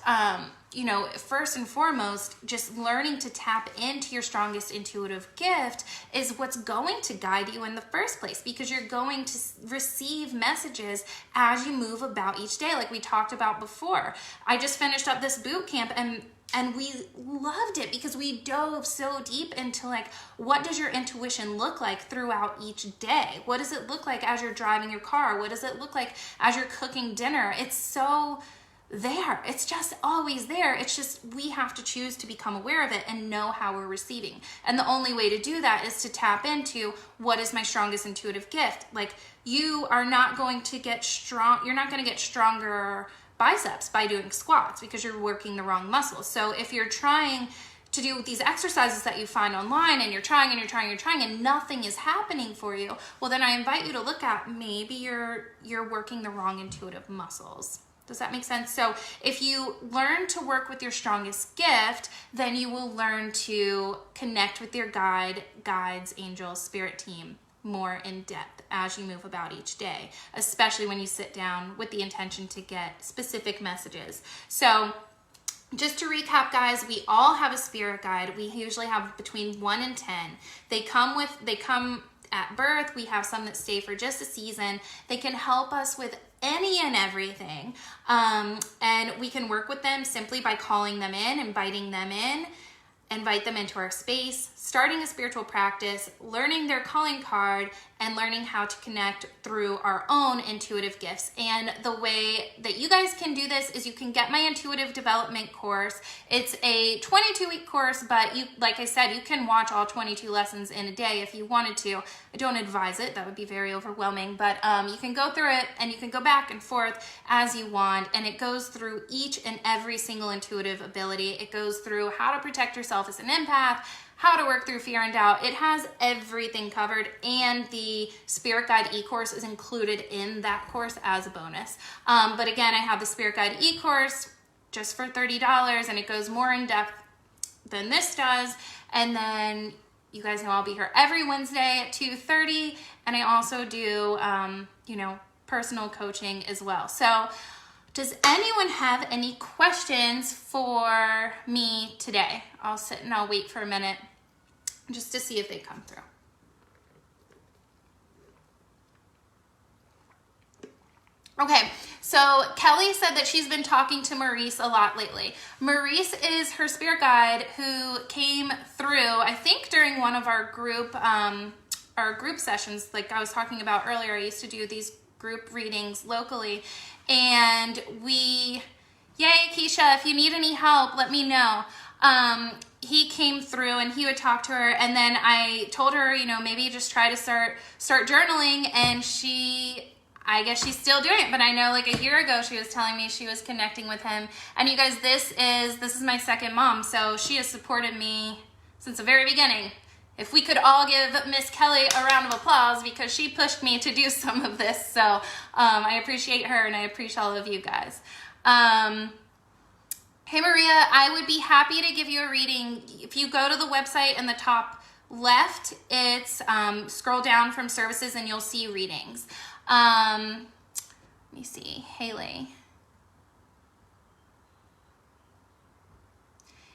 first and foremost, just learning to tap into your strongest intuitive gift is what's going to guide you in the first place, because you're going to receive messages as you move about each day, like we talked about before. I just finished up this boot camp, and we loved it because we dove so deep into, like, what does your intuition look like throughout each day? What does it look like as you're driving your car? What does it look like as you're cooking dinner? It's so there. It's just always there. It's just we have to choose to become aware of it and know how we're receiving. And the only way to do that is to tap into, what is my strongest intuitive gift? Like, you are not going to get strong. You're not going to get stronger biceps by doing squats because you're working the wrong muscles. So if you're trying to do these exercises that you find online and you're trying and nothing is happening for you, well, then I invite you to look at maybe you're working the wrong intuitive muscles. Does that make sense? So if you learn to work with your strongest gift, then you will learn to connect with your guides, angels, spirit team more in depth as you move about each day, especially when you sit down with the intention to get specific messages. So just to recap, guys, we all have a spirit guide. We usually have between 1 and 10. They come at birth. We have some that stay for just a season. They can help us with any and everything. And we can work with them simply by calling them in, inviting them in, invite them into our space, starting a spiritual practice, learning their calling card, and learning how to connect through our own intuitive gifts. And the way that you guys can do this is you can get my intuitive development course. It's a 22-week course, but you, like I said, you can watch all 22 lessons in a day if you wanted to. I don't advise it. That would be very overwhelming, but you can go through it and you can go back and forth as you want. And it goes through each and every single intuitive ability. It goes through how to protect yourself as an empath, how to work through fear and doubt. It has everything covered, and the Spirit Guide e-course is included in that course as a bonus. But again, I have the Spirit Guide e-course just for $30, and it goes more in depth than this does. And then you guys know I'll be here every Wednesday at 2:30, and I also do, personal coaching as well. So does anyone have any questions for me today? I'll sit and I'll wait for a minute just to see if they come through. Okay, so Kelly said that she's been talking to Maurice a lot lately. Maurice is her spirit guide who came through, I think during one of our group sessions, like I was talking about earlier. I used to do these group readings locally, and yay, Keisha, if you need any help, let me know. He came through and he would talk to her, and then I told her, maybe just try to start journaling, and I guess she's still doing it, but I know like a year ago she was telling me she was connecting with him. And you guys, this is my second mom, so she has supported me since the very beginning. If we could all give Miss Kelly a round of applause, because she pushed me to do some of this. So I appreciate her, and I appreciate all of you guys. Hey Maria, I would be happy to give you a reading. If you go to the website in the top left, it's scroll down from services and you'll see readings. Let me see, Haley.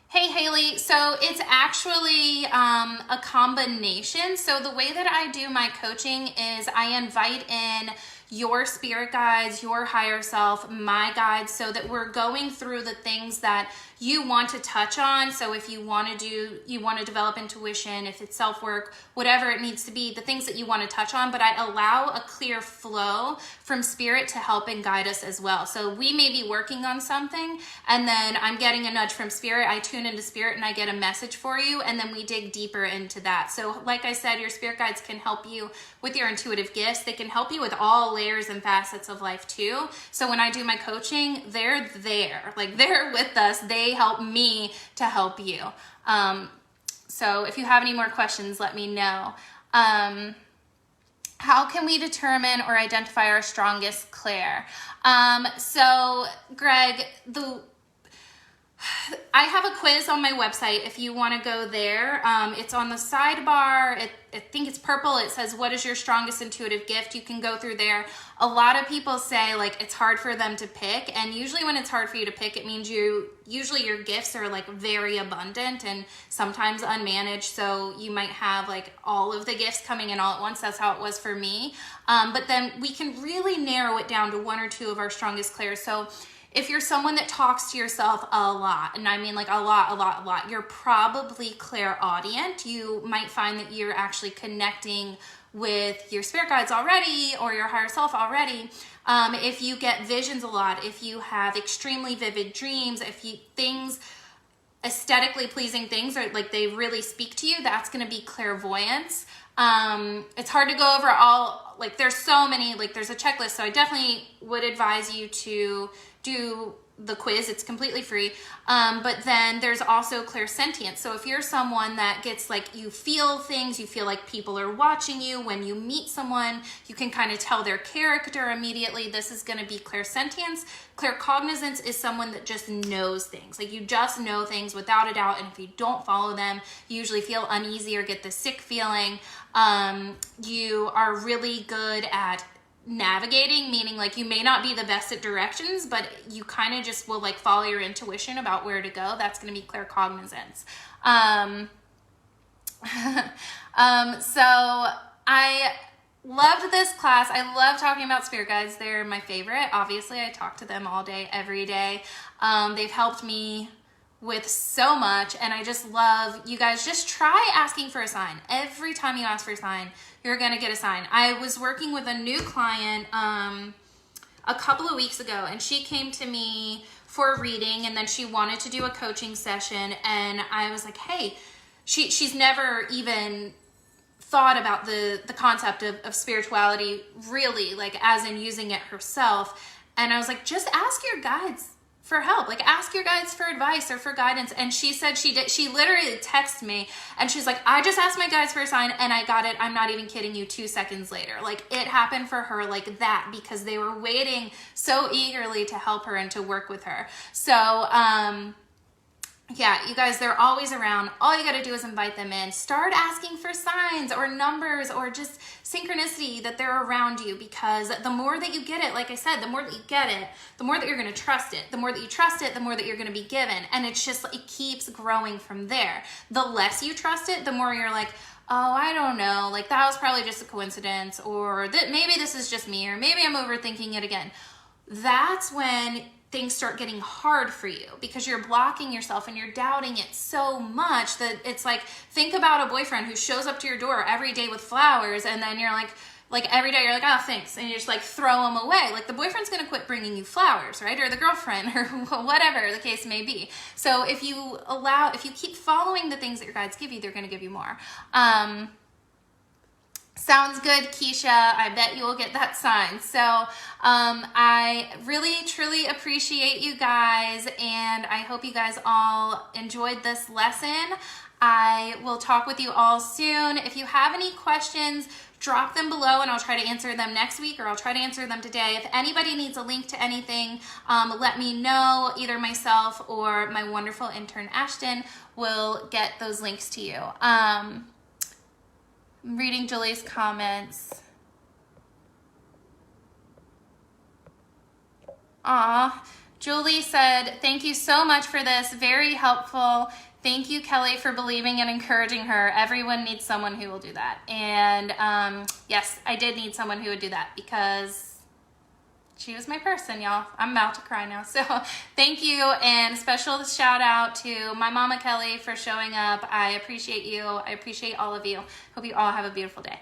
Hey Haley, so it's actually a combination. So the way that I do my coaching is I invite in your spirit guides, your higher self, my guides, so that we're going through the things that you want to touch on. So if you want to develop intuition, if it's self-work, whatever it needs to be, the things that you want to touch on, but I allow a clear flow from spirit to help and guide us as well. So we may be working on something, and then I'm getting a nudge from spirit. I tune into spirit and I get a message for you, and then we dig deeper into that. So like I said, your spirit guides can help you with your intuitive gifts. They can help you with all layers and facets of life too. So when I do my coaching, they're there, like they're with us. They help me to help you. So if you have any more questions, let me know. How can we determine or identify our strongest clair? So Greg, I have a quiz on my website if you want to go there. It's on the sidebar. I think it's purple. It says, what is your strongest intuitive gift? You can go through there. A lot of people say like it's hard for them to pick, and usually when it's hard for you to pick, it means usually your gifts are like very abundant and sometimes unmanaged. So you might have like all of the gifts coming in all at once. That's how it was for me. But then we can really narrow it down to one or two of our strongest clairs. So if you're someone that talks to yourself a lot, and I mean like a lot, you're probably clairaudient. You might find that you're actually connecting with your spirit guides already or your higher self already. If you get visions a lot, if you have extremely vivid dreams, aesthetically pleasing things, or like they really speak to you, that's going to be clairvoyance. It's hard to go over all, like there's so many, like there's a checklist. So I definitely would advise you to do the quiz. It's completely free. But then there's also clairsentience. So if you're someone that gets like, you feel things, you feel like people are watching you. When you meet someone, you can kind of tell their character immediately. This is going to be clairsentience. Claircognizance is someone that just knows things. Like, you just know things without a doubt. And if you don't follow them, you usually feel uneasy or get the sick feeling. You are really good at navigating, meaning like you may not be the best at directions, but you kind of just will like follow your intuition about where to go. That's going to be claircognizance. So I loved this class. I love talking about spirit guides. They're my favorite. Obviously, I talk to them all day, every day. They've helped me with so much, and I just love, you guys, just try asking for a sign. Every time you ask for a sign, you're gonna get a sign. I was working with a new client a couple of weeks ago, and she came to me for a reading, and then she wanted to do a coaching session, and I was like, hey, she's never even thought about the concept of spirituality, really, like as in using it herself. And I was like, just ask your guides for help. Like, ask your guides for advice or for guidance. And she said she did. She literally texted me and she's like, I just asked my guides for a sign and I got it. I'm not even kidding you, 2 seconds later. Like, it happened for her like that because they were waiting so eagerly to help her and to work with her. So, yeah, you guys, they're always around. All you got to do is invite them in. Start asking for signs or numbers or just synchronicity that they're around you, because the more that you get it, like I said, the more that you get it, the more that you're going to trust it. The more that you trust it, the more that you're going to be given. And it's just, it keeps growing from there. The less you trust it, the more you're like, oh, I don't know, like that was probably just a coincidence, or that maybe this is just me, or maybe I'm overthinking it again. That's when things start getting hard for you, because you're blocking yourself and you're doubting it so much that it's like, think about a boyfriend who shows up to your door every day with flowers, and then you're like every day you're like, oh, thanks, and you just like throw them away. Like, the boyfriend's gonna quit bringing you flowers, right? Or the girlfriend, or whatever the case may be. So if you keep following the things that your guides give you, they're gonna give you more. Sounds good, Keisha. I bet you will get that sign. So I really, truly appreciate you guys, and I hope you guys all enjoyed this lesson. I will talk with you all soon. If you have any questions, drop them below and I'll try to answer them next week, or I'll try to answer them today. If anybody needs a link to anything, let me know. Either myself or my wonderful intern, Ashton, will get those links to you. I'm reading Julie's comments. Aw, Julie said, thank you so much for this. Very helpful. Thank you, Kelly, for believing and encouraging her. Everyone needs someone who will do that. And yes, I did need someone who would do that, because she was my person, y'all. I'm about to cry now. So thank you, and special shout out to my mama, Kelly, for showing up. I appreciate you. I appreciate all of you. Hope you all have a beautiful day.